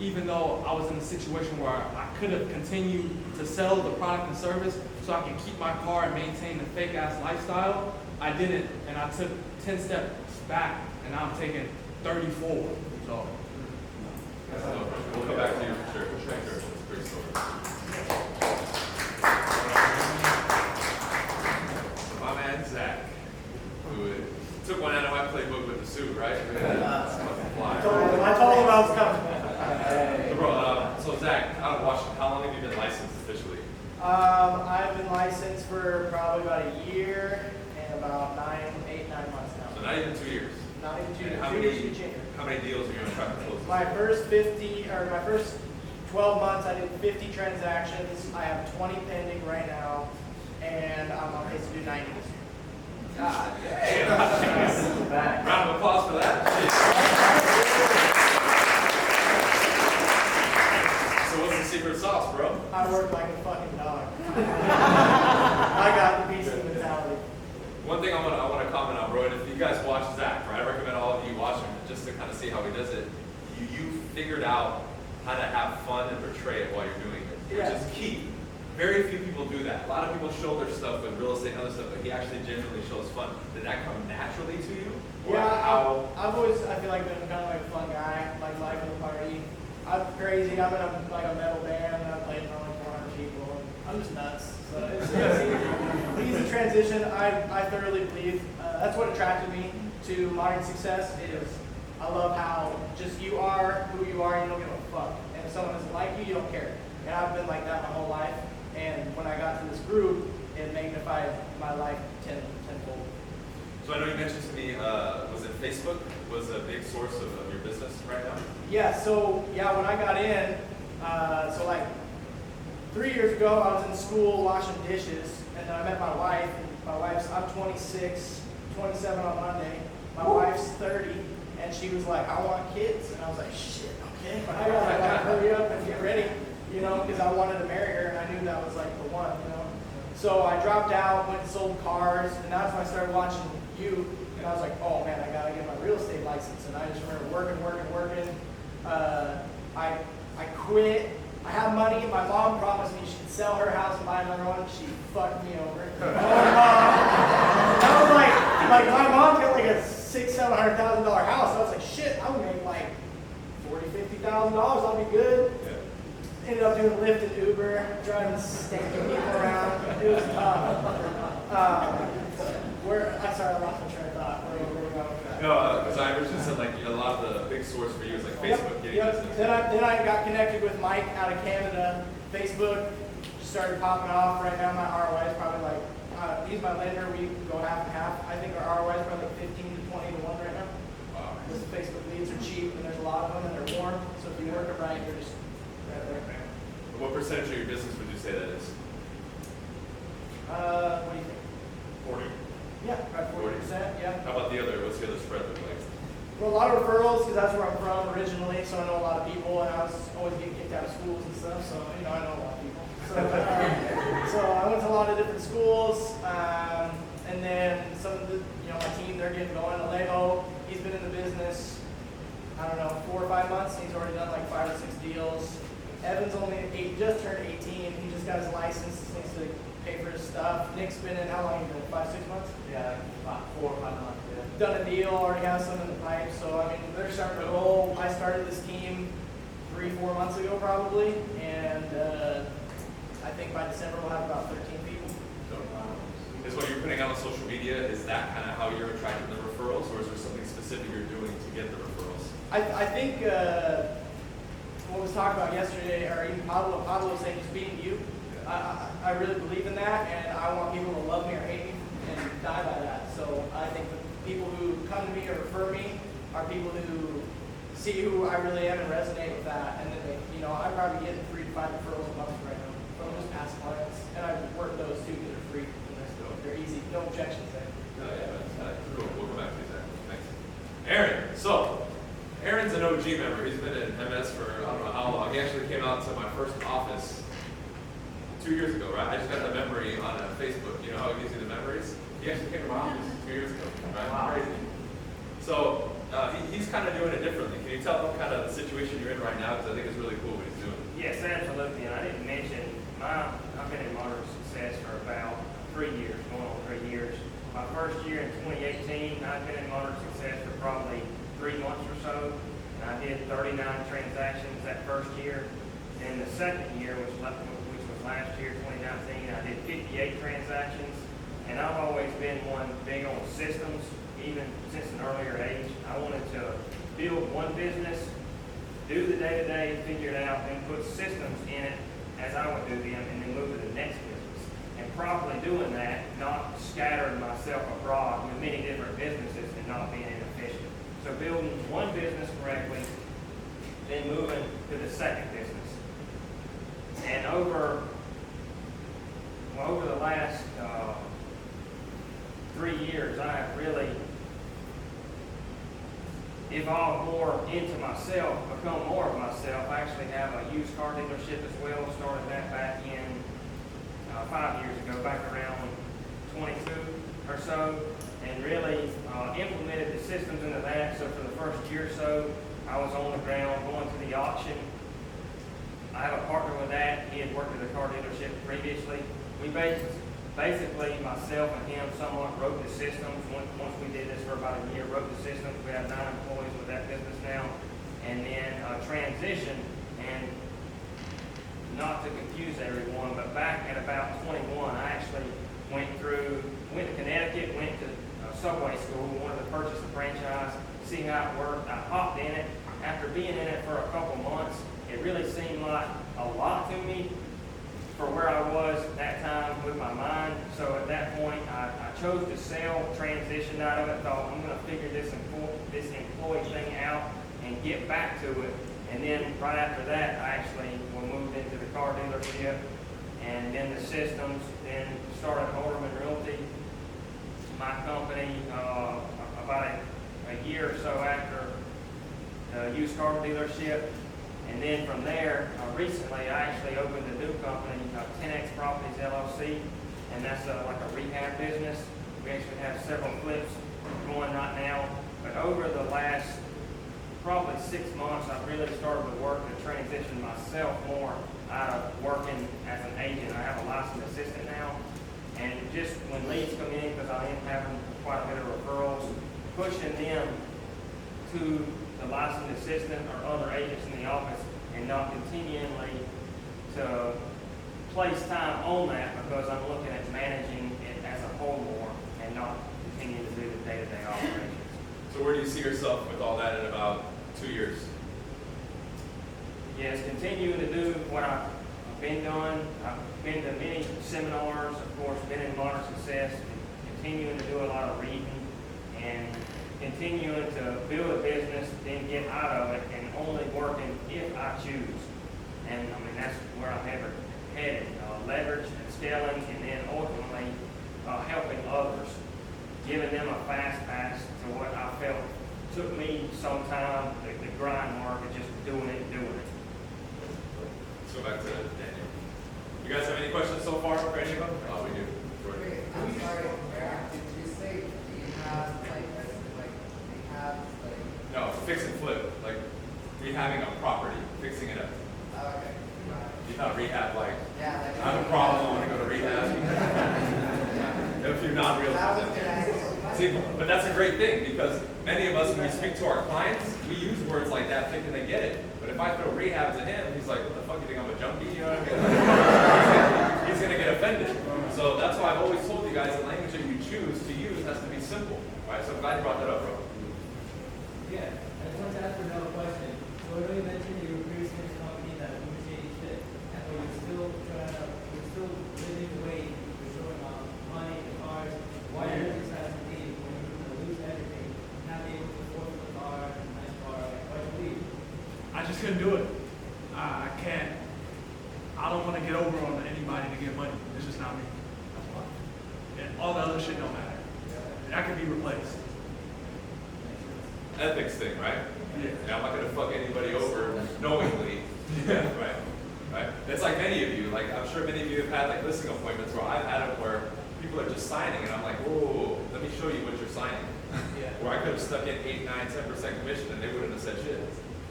even though I was in a situation where I could have continued to sell the product and service so I can keep my car and maintain the fake ass lifestyle, I didn't, and I took 10 steps back, and now I'm taking 30 forward. So We'll come back to you for sure. It's a great story. So my man Zach, who took one out of my playbook with the suit, right? I told him I was coming. So, bro, so Zach, out of Washington, how long have you been licensed officially? I've been licensed for probably about a year and about 8-9 months now. So not even 2 years. Not even 2 And years. how 2 many- years to change. How many deals are you going to try to close? My first 12 months, I did 50 transactions. I have 20 pending right now, and I'm on pace to do 90 this year. God damn. Round of applause for that. So what's the secret sauce, bro? I work like a fucking dog. I got the beast mentality. One thing I want to comment on, bro, and if you guys watch Zach, right, I recommend all of you watch him just to kind of see how he does it. You figured out how to have fun and portray it while you're doing it, which is key. Very few people do that. A lot of people show their stuff with real estate and other stuff, but he actually genuinely shows fun. Did that come naturally to you? Or how? I've always, I feel like, been kind of like a fun guy, like life of the party. I'm crazy. I'm in a metal band, and I play in front of like 400 people. I'm just nuts. So it's easy transition. I thoroughly believe that's what attracted me to modern success. Is I love how just you are who you are. You don't give a fuck, and if someone doesn't like you, you don't care. And I've been like that my whole life. And when I got to this group, it magnified my life tenfold. So I know you mentioned to me, was it Facebook was a big source of your business right now? Yeah, so when I got in, so like 3 years ago, I was in school washing dishes, and then I met my wife. I'm 26, 27 on Monday. My wife's 30, and she was like, I want kids. And I was like, shit, okay. I gotta like, hurry up and get ready, you know, because I wanted to marry her, and I knew that was like the one, you know. So I dropped out, went and sold cars, and that's when I started watching you, and I was like, oh man, I gotta get my real estate license. And I just remember working. I quit. I have money. My mom promised me she'd sell her house and buy another one. She fucked me over. I was like my mom's got like a $600,000-$700,000 house. I was like, shit, I would make like $40,000-$50,000. I'll be good. Yeah. Ended up doing Lyft and Uber, driving stinking people around. It was tough. Sorry, I lost my train of thought. Where are we going with that? No, because I originally said like a lot of the big source for you is like Facebook getting business. Then I got connected with Mike out of Canada. Facebook just started popping off. Right now my ROI is probably like, he's my lender, we go half and half. I think our ROI is probably like 15 to 20 to 1 right now. Wow. Because the Facebook leads are cheap and there's a lot of them and they're warm. percentage of your business would you say that is? What do you think? 40. Yeah, about 40%, yeah. How about the other, what's the other spread look like? Well, a lot of referrals, because that's where I'm from originally, so I know a lot of people, and I was always getting kicked out of schools and stuff, so, you know, I know a lot of people. So I went to a lot of different schools, and then some of the, you know, my team, they're getting going. Alejo, he's been in the business, I don't know, 4 or 5 months, and he's already done like 5 or 6 deals. Evan's only just turned 18, he just got his license, needs to pay for his stuff. Nick's been in, how long have you been, 5, 6 months? Yeah, about 4 or 5 months, yeah. Done a deal, already has some in the pipe, so I mean, they're starting to roll. I started this team 3, 4 months ago probably, and I think by December we'll have about 13 people. So, is what you're putting out on social media, is that kind of how you're attracting the referrals, or is there something specific you're doing to get the referrals? I think what was talked about yesterday, or even Pablo was saying just being you. I really believe in that, and I want people to love me or hate me and die by that. So I think the people who come to me or refer me are people who see who I really am and resonate with that. And then they, you know, I'm probably getting 3 to 5 referrals a month right now from just past clients, and I work those too because they're free and they're easy, no objections there. No, yeah, cool. We'll come back to that. Thanks. Aaron, so Aaron's an OG member. He's been in MS for I don't know how long. He actually came out to my first office 2 years ago, right? I just got the memory on Facebook. You know how it gives you the memories? He actually came to my office 2 years ago, right? Wow. Crazy. So he's kind of doing it differently. Can you tell them kind of the situation you're in right now? Because I think it's really cool what he's doing. Yes, absolutely. And I didn't mention, I've been in moderate success for about 3 years, going on 3 years. My first year in 2018, I've been in moderate success for probably 3 months or so. And I did 39 transactions that first year. Then the second year, which was last year, 2019, I did 58 transactions. And I've always been one big on systems, even since an earlier age. I wanted to build one business, do the day-to-day, figure it out, and put systems in it as I would do them, and then move to the next business. And properly doing that, not scattering myself abroad with many different businesses and not being inefficient. So building one business correctly, then moving to the second business. And over the last 3 years, I have really evolved more into myself, become more of myself. I actually have a used car dealership as well. Started that back in 5 years ago, back around 22 or so, and really implemented the systems into that. So for the first year or so, I was on the ground going to the auction. I have a partner with that. He had worked at a car dealership previously. We basically, myself and him somewhat wrote the systems. Once we did this for about a year, wrote the systems. We have 9 employees with that business now. And then transition, and not to confuse everyone, but back at about 21, I actually went to Connecticut, went to Subway school, wanted to purchase a franchise, see how it worked. I hopped in it. After being in it for a couple months, it really seemed like a lot to me for where I was at that time with my mind. So at that point, I chose to sell, transition out of it, thought I'm going to figure this employee thing out and get back to it. And then right after that, I actually moved into the car dealership and then the systems, then started Alderman Realty, my company, about a year or so after the used car dealership. And then from there, recently I actually opened a new company, 10X Properties LLC, and that's like a rehab business. We actually have several flips going right now, but over the last probably 6 months, I've really started to work to transition myself more out of working as an agent. I have a licensed assistant now, and just when leads come in, because I am having quite a bit of referrals, pushing them to the licensed assistant or other agents in the office, and not continually to place time on that, because I'm looking at managing it as a whole more and not continuing to do the day-to-day operations. So where do you see yourself with all that in about 2 years? Yes, continuing to do what I've been doing. I've been to many seminars, of course, been in Modern Success, and continuing to do a lot of reading and continuing to build a business, then get out of it, and only working if I choose. And I mean, that's where I'm ever headed, leverage and scaling, and then ultimately helping others, giving them a fast pass to what I felt took me some time, the grind mark of just doing it. Let's go back to Daniel. You guys have any questions so far for any of them? Oh, we do. Wait, I'm sorry, Eric, did you say rehab, No, fix and flip, like rehabbing a property, fixing it up. oh, okay. You thought rehab, like, Yeah, like. I have a problem, I want to go to rehab. If you're not real. That was gonna ask. See, but that's a great thing, because many of us, when we speak to our clients, we use words like that thinking they get it. But if I throw rehab to him, he's like, what the fuck, you think I'm a junkie? You know what I mean? He's gonna get offended. So that's why I've always told you guys, the language that you choose to use has to be simple. All right, so I'm glad you brought that up, bro. Yeah, I just want to ask for another question. So I know you mentioned you were previously in a company that was changing shit, and but you're still living the way you're showing money, the cars. Why are you deciding to leave when you're going to lose everything, not be able to afford the car, a nice car? Like, why'd you leave? I just couldn't do it. I can't. I don't want to get over on anybody to get money. It's just not me. That's why. And all the other shit don't matter. That can be replaced. Ethics thing, right? Yeah. I'm not gonna fuck anybody over knowingly. Yeah, right. Right. It's like many of you, like I'm sure many of you have had like listing appointments where I've had them where people are just signing and I'm like, whoa, let me show you what you're signing. Yeah. Where I could have stuck in 8, 9, 10% commission and they wouldn't have said shit.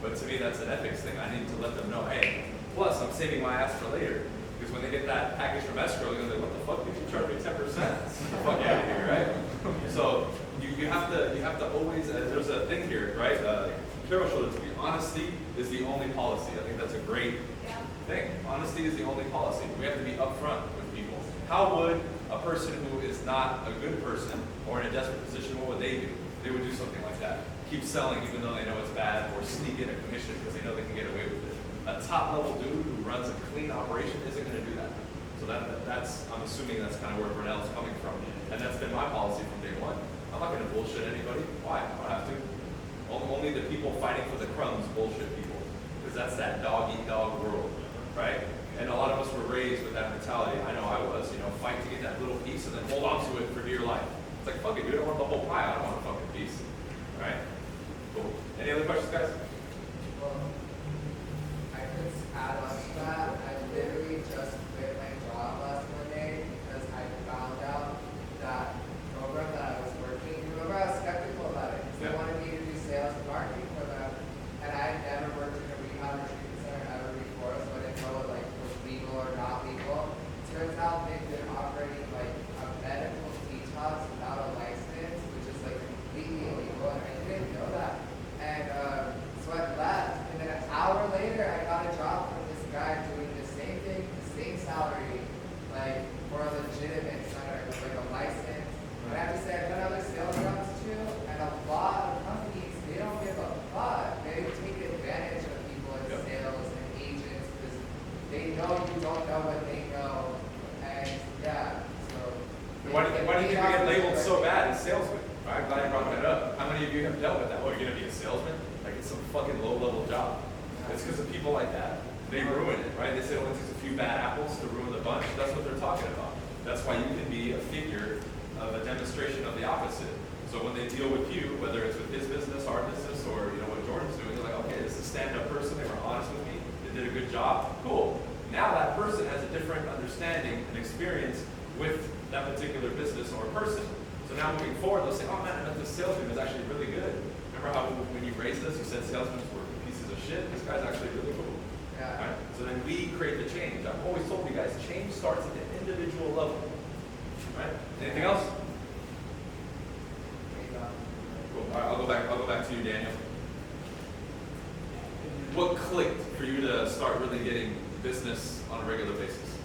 But to me, that's an ethics thing. I need to let them know, hey, plus I'm saving my ass for later. Because when they get that package from escrow, they're gonna be like, what the fuck did you charge me 10%? Get the fuck out of here, right? So you have to always, there's a thing here, right? Carol showed it to me. Honesty is the only policy. I think that's a great thing. Honesty is the only policy. We have to be upfront with people. How would a person who is not a good person or in a desperate position, what would they do? They would do something like that. Keep selling even though they know it's bad, or sneak in a commission because they know they can get away with it. A top level dude who runs a clean operation isn't going to do that. So that's, I'm assuming that's kind of where Brunel's coming from. And that's been my policy from day one. I'm not going to bullshit anybody. Why? I don't have to. Only the people fighting for the crumbs bullshit people. Because that's that dog-eat-dog world, right? And a lot of us were raised with that mentality. I know I was, fight to get that little piece and then hold on to it for dear life. It's like, fuck it, dude, I want the whole pie. I don't want a fucking piece. All right? Cool. Any other questions, guys? Well, I could add on to that. I literally just quit my job last Monday because I found out that program that I was working, remember I was skeptical about it because they wanted me to do sales and marketing for them, and I had never worked in a rehab or treatment center ever before, so I didn't know what was legal or not legal. Turns out they've been operating like a medical detox without a license, which is like completely illegal, and I didn't know that. And so I left, and then an hour later I got a job from this guy doing the same thing, the same salary, like for a legitimate center with like a license. And I have to say, I've done other sales jobs too, and a lot of companies, they don't give a fuck. They take advantage of people in sales and agents because they know you don't know what they know. And yeah, so. Why do you think we get labeled so bad as salesmen? I'm glad you brought that up. How many of you have dealt with that? Oh, you're going to be a salesman? Like it's some fucking low-level job. It's because of people like that. They ruin it, right? They say it only takes a few bad apples to ruin the bunch. That's what they're talking about. That's why you can be a figure of a demonstration of the opposite. So when they deal with you, whether it's with his business, our business, or what Jordan's doing, they're like, okay, this is a stand-up person. They were honest with me. They did a good job. Cool. Now that person has a different understanding and experience with that particular business or person. So now moving forward, they'll say, oh man, I met this salesman was actually really good. Remember how when you raised us, you said salesmen were pieces of shit? This guy's actually really cool. Yeah. Right? So then we create the change. I've always told you guys, change starts at the individual level. Right? Anything else? Cool. All right, I'll go back to you, Daniel. What clicked for you to start really getting business on a regular basis?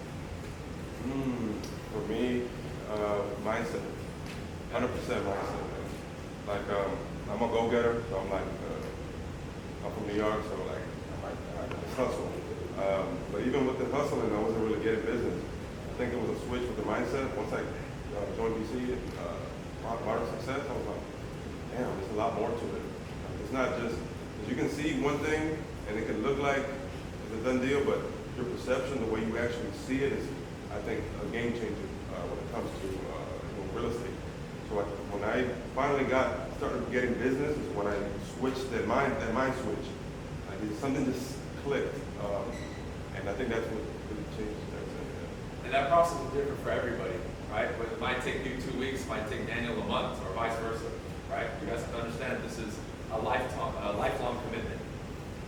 For me, mindset. 100% mindset. Like, I'm a go-getter, so I'm like, I'm from New York, so like, it's hustle. But even with the hustling, I wasn't really getting business. I think it was a switch with the mindset. Once I joined BC and Modern Success, I was like, damn, there's a lot more to it. It's not just, because you can see one thing, and it can look like it's a a done deal, but your perception, the way you actually see it is, I think, a game changer when it comes to real estate. So when I finally started getting business is when I switched that mind switch. Something just clicked, and I think that's what really changed everything. And that process is different for everybody, right? What might take you 2 weeks might take Daniel a month, or vice versa, right? You guys have to understand this is a lifelong commitment.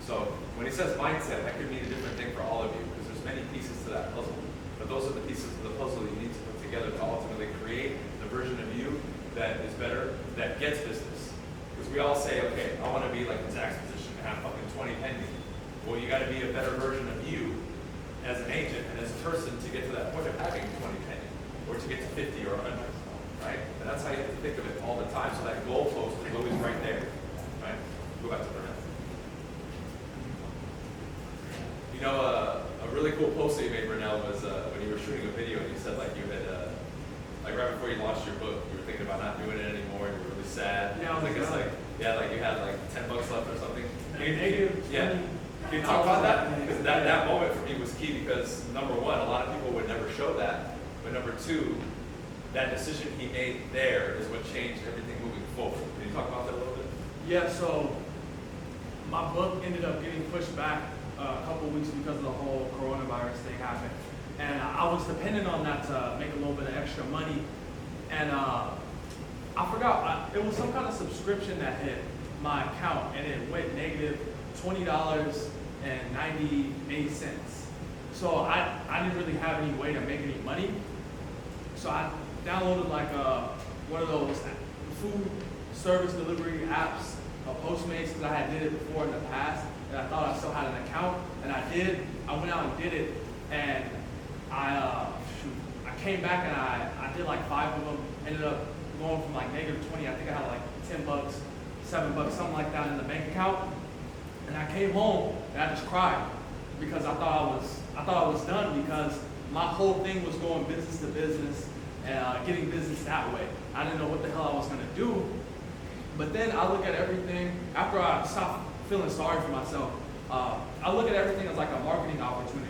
So when he says mindset, that could mean a different thing for all of you, because there's many pieces to that puzzle. But those are the pieces of the puzzle you need to put together to ultimately create the version of you that is better, that gets business. Because we all say, okay, I want to be like in Zach's position and have fucking 20 pending. Well, you got to be a better version of you as an agent and as a person to get to that point of having 20 pending, or to get to 50 or 100, right? And that's how you have to think of it all the time. So that goalpost is always right there, right? Go back to Burnett. You know, a really cool post that you made, Brunel, was when you were shooting a video and you said like you had, like right before you launched your book, you were thinking about not doing it anymore and you were really sad. Yeah, I think it's like, yeah, like you had like $10 left or something. Yeah. Can you talk about that? Because that moment for me was key because number one, a lot of people would never show that. But number two, that decision he made there is what changed everything moving forward. Can you talk about that a little bit? Yeah, so my book ended up getting pushed back a couple of weeks because of the whole coronavirus thing happened. And I was dependent on that to make a little bit of extra money. And I forgot, it was some kind of subscription that hit my account and it went negative $20.98. So I didn't really have any way to make any money. So I downloaded like one of those food service delivery apps, Postmates, because I had did it before in the past, and I thought I still had an account, and I did. I went out and did it, and I came back and I did like 5 of them. Ended up going from like negative 20. I think I had like $10, $7, something like that in the bank account. And I came home and I just cried because I thought I was done because my whole thing was going business to business and getting business that way. I didn't know what the hell I was gonna do. But then I look at everything, after I stopped feeling sorry for myself, I look at everything as like a marketing opportunity.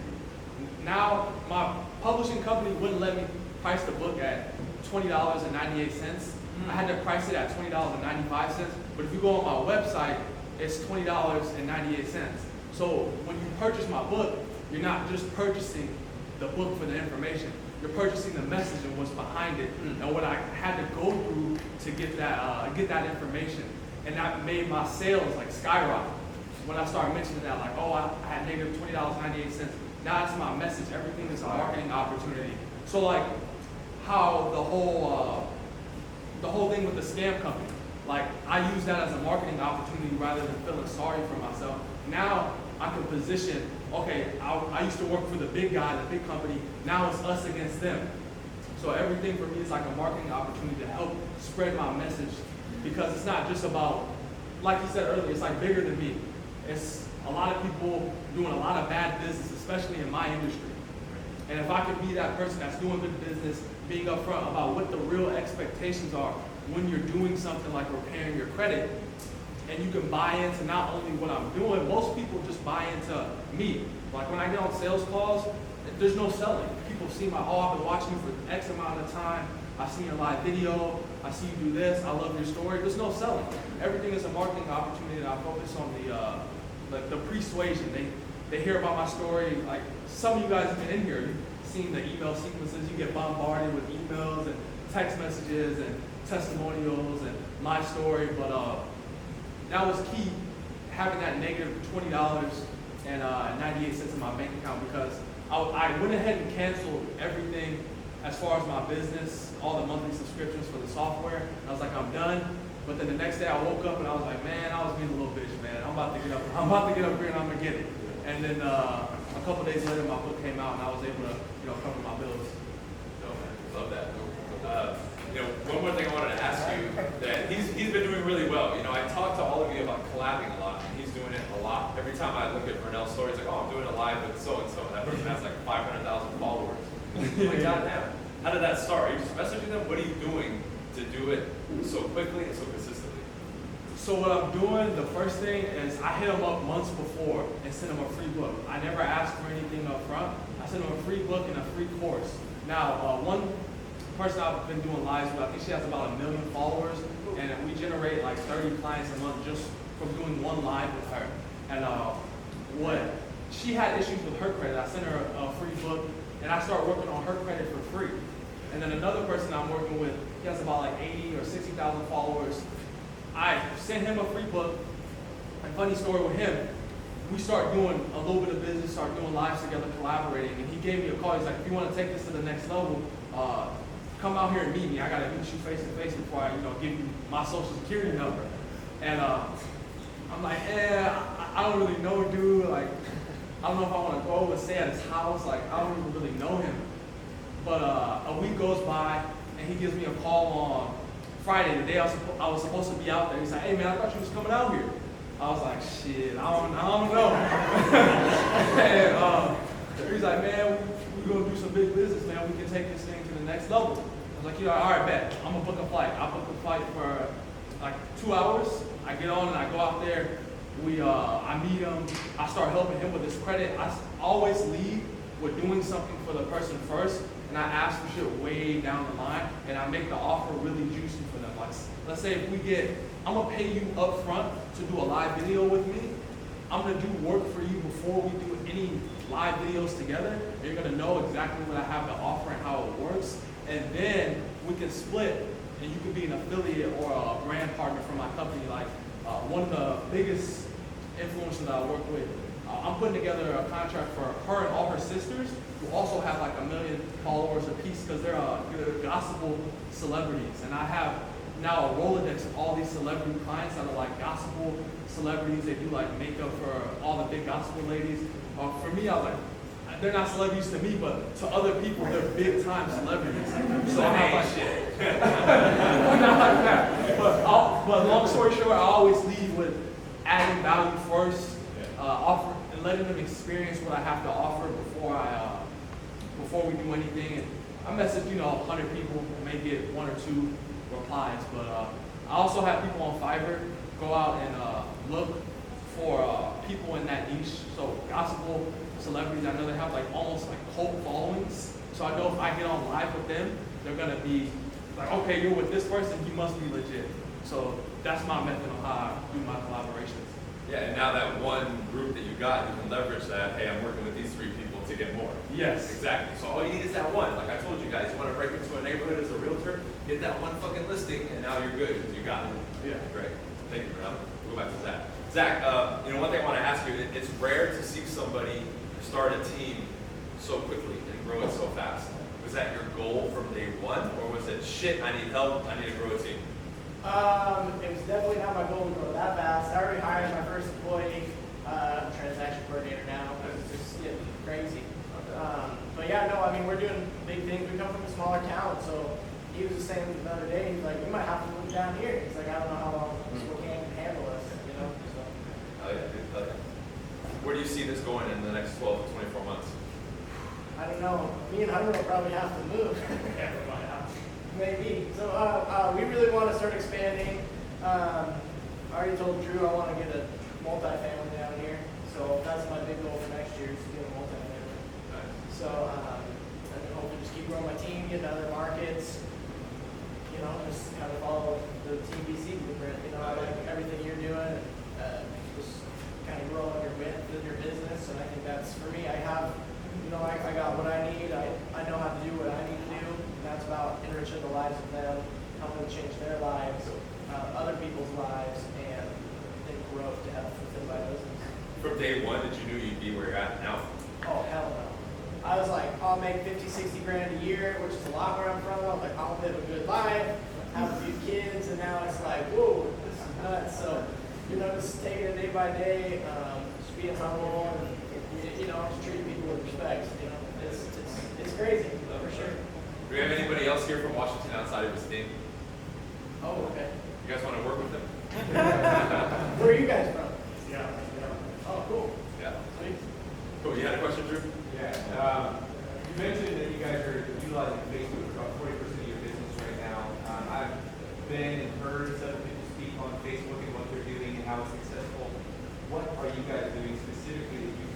Now, my publishing company wouldn't let me price the book at $20.98. I had to price it at $20.95. But if you go on my website, it's $20.98. So when you purchase my book, you're not just purchasing the book for the information. You're purchasing the message and what's behind it, and what I had to go through to get that information. And that made my sales like skyrocket. When I started mentioning that, like, oh, I had negative $20.98. Now it's my message. Everything is a marketing opportunity. So like how the whole thing with the scam company, like I use that as a marketing opportunity rather than feeling sorry for myself. Now I can position, okay, I used to work for the big guy, the big company. Now it's us against them. So everything for me is like a marketing opportunity to help spread my message, because it's not just about, like you said earlier, it's like bigger than me. It's a lot of people doing a lot of bad business, especially in my industry. And if I could be that person that's doing good business, being upfront about what the real expectations are when you're doing something like repairing your credit, and you can buy into not only what I'm doing, most people just buy into me. Like when I get on sales calls, there's no selling. People see my, oh, I've been watching you for X amount of time. I see your live video. I see you do this. I love your story. There's no selling. Everything is a marketing opportunity, and I focus on the persuasion. They hear about my story. Like some of you guys have been in here. You've seen the email sequences. You get bombarded with emails and text messages and testimonials and my story. But that was key, having that negative $20.98 in my bank account, because I went ahead and canceled everything as far as my business, all the monthly subscriptions for the software. I was like, I'm done. But then the next day I woke up and I was like, man, I was being a little bitch, man. I'm about to get up here and I'm gonna get it. And then a couple days later, my book came out and I was able to, cover my bills. Love that. One more thing I wanted to ask you, that he's been doing really well. I talked to all of you about collabing a lot, and he's doing it a lot. Every time I look at Vernell's story, it's like, oh, I'm doing it live with so-and-so. That person has like 500,000 followers. Oh my God, damn. How did that start? Are you just messaging them? What are you doing to do it so quickly and so consistently? So what I'm doing, the first thing is I hit them up months before and send them a free book. I never ask for anything up front. I send them a free book and a free course. Now, one person I've been doing lives with, I think she has about 1 million followers, and we generate like 30 clients a month just from doing one live with her. And she had issues with her credit. I sent her a free book, and I started working on her credit for free. And then another person I'm working with, he has about like 80 or 60,000 followers. I sent him a free book. And funny story with him, we start doing a little bit of business, start doing lives together, collaborating. And he gave me a call. He's like, if you want to take this to the next level, come out here and meet me. I got to meet you face to face before I, give you my social security number. And I'm like, I don't really know, dude. Like, I don't know if I want to go and stay at his house. Like, I don't even really know him. But a week goes by, and he gives me a call on Friday, the day I was supposed to be out there. He's like, hey man, I thought you was coming out here. I was like, shit, I don't know. And he's like, man, we're gonna do some big business, man. We can take this thing to the next level. I was like, all right, bet. I'm gonna book a flight. I booked a flight for like 2 hours. I get on and I go out there. I meet him. I start helping him with his credit. I always lead with doing something for the person first, and I ask for shit way down the line, and I make the offer really juicy for them. Like, let's say if I'm gonna pay you up front to do a live video with me. I'm gonna do work for you before we do any live videos together. You're gonna know exactly what I have to offer and how it works, and then we can split, and you can be an affiliate or a brand partner for my company. Like one of the biggest influencers that I work with, I'm putting together a contract for her and all her sisters, who also have like 1 million followers apiece, because they're gospel celebrities. And I have now a Rolodex of all these celebrity clients that are like gospel celebrities. They do like makeup for all the big gospel ladies. For me, I was like, they're not celebrities to me, but to other people, they're big time celebrities. So I'm not like shit. Not like that. But long story short, I always lead with adding value first, offer and letting them experience what I have to offer before we do anything. And I message 100 people, may get 1 or 2 replies, but I also have people on Fiverr go out and look for people in that niche. So gospel celebrities, I know they have like almost like cult followings. So I know if I get on live with them, they're gonna be like, okay, you're with this person, you must be legit. So that's my method of how I do my collaborations. Yeah, and now that one group that you got, you can leverage that. Hey, I'm working with these 3 people to get more. Yes. Exactly. So all you need is that one. Like I told you guys, you want to break into a neighborhood as a realtor, get that one fucking listing, and now you're good because you got it. Yeah. Great. Thank you, Bryan. We'll go back to Zach. Zach, one thing I want to ask you, it's rare to see somebody start a team so quickly and grow it so fast. Was that your goal from day one, or was it, shit, I need help, I need to grow a team? It was definitely not my goal to grow that fast. I already hired my first employee, transaction coordinator now. It's just getting crazy. But yeah, no, I mean, we're doing big things. We come from a smaller town, so he was just saying the other day, he's like, we might have to move down here. He's like, I don't know how long Spokane can handle us, So. Oh yeah, dude, oh yeah. Where do you see this going in the next 12 to 24 months? I don't know. Me and Hunter will probably have to move. Maybe. So we really want to start expanding. I already told Drew I want to get a multifamily down here. So that's my big goal for next year is to get a multifamily. Nice. So and then hopefully just keep growing my team, get into other markets. Just kind of follow the Team BC blueprint. I like everything you're doing. Just kind of grow on your business. And I think that's for me. I have, I got what I need. I know how to do what I need to do. And that's about enriching the lives of them, helping change their lives, other people's lives, and then growth to help fulfill my business. From day one, did you know you'd be where you're at now? Oh, hell no. I was like, I'll make 50, 60 grand a year, which is a lot where I'm from. I was like, I'll live a good life, have a few kids, and now it's like, whoa, this is nuts. So, just taking it day by day, just being humble, and, just treating people with respect. It's crazy, for sure. Do we have anybody else here from Washington outside of his team? Oh, okay. You guys want to work with them? Where are you guys from? Yeah. Oh, cool. Yeah. Sweet. Cool. You had a question, Drew? Yeah. You mentioned that you guys are utilizing Facebook for about 40% of your business right now. I've been and heard some people speak on Facebook and what they're doing and how it's successful. What are you guys doing specifically that you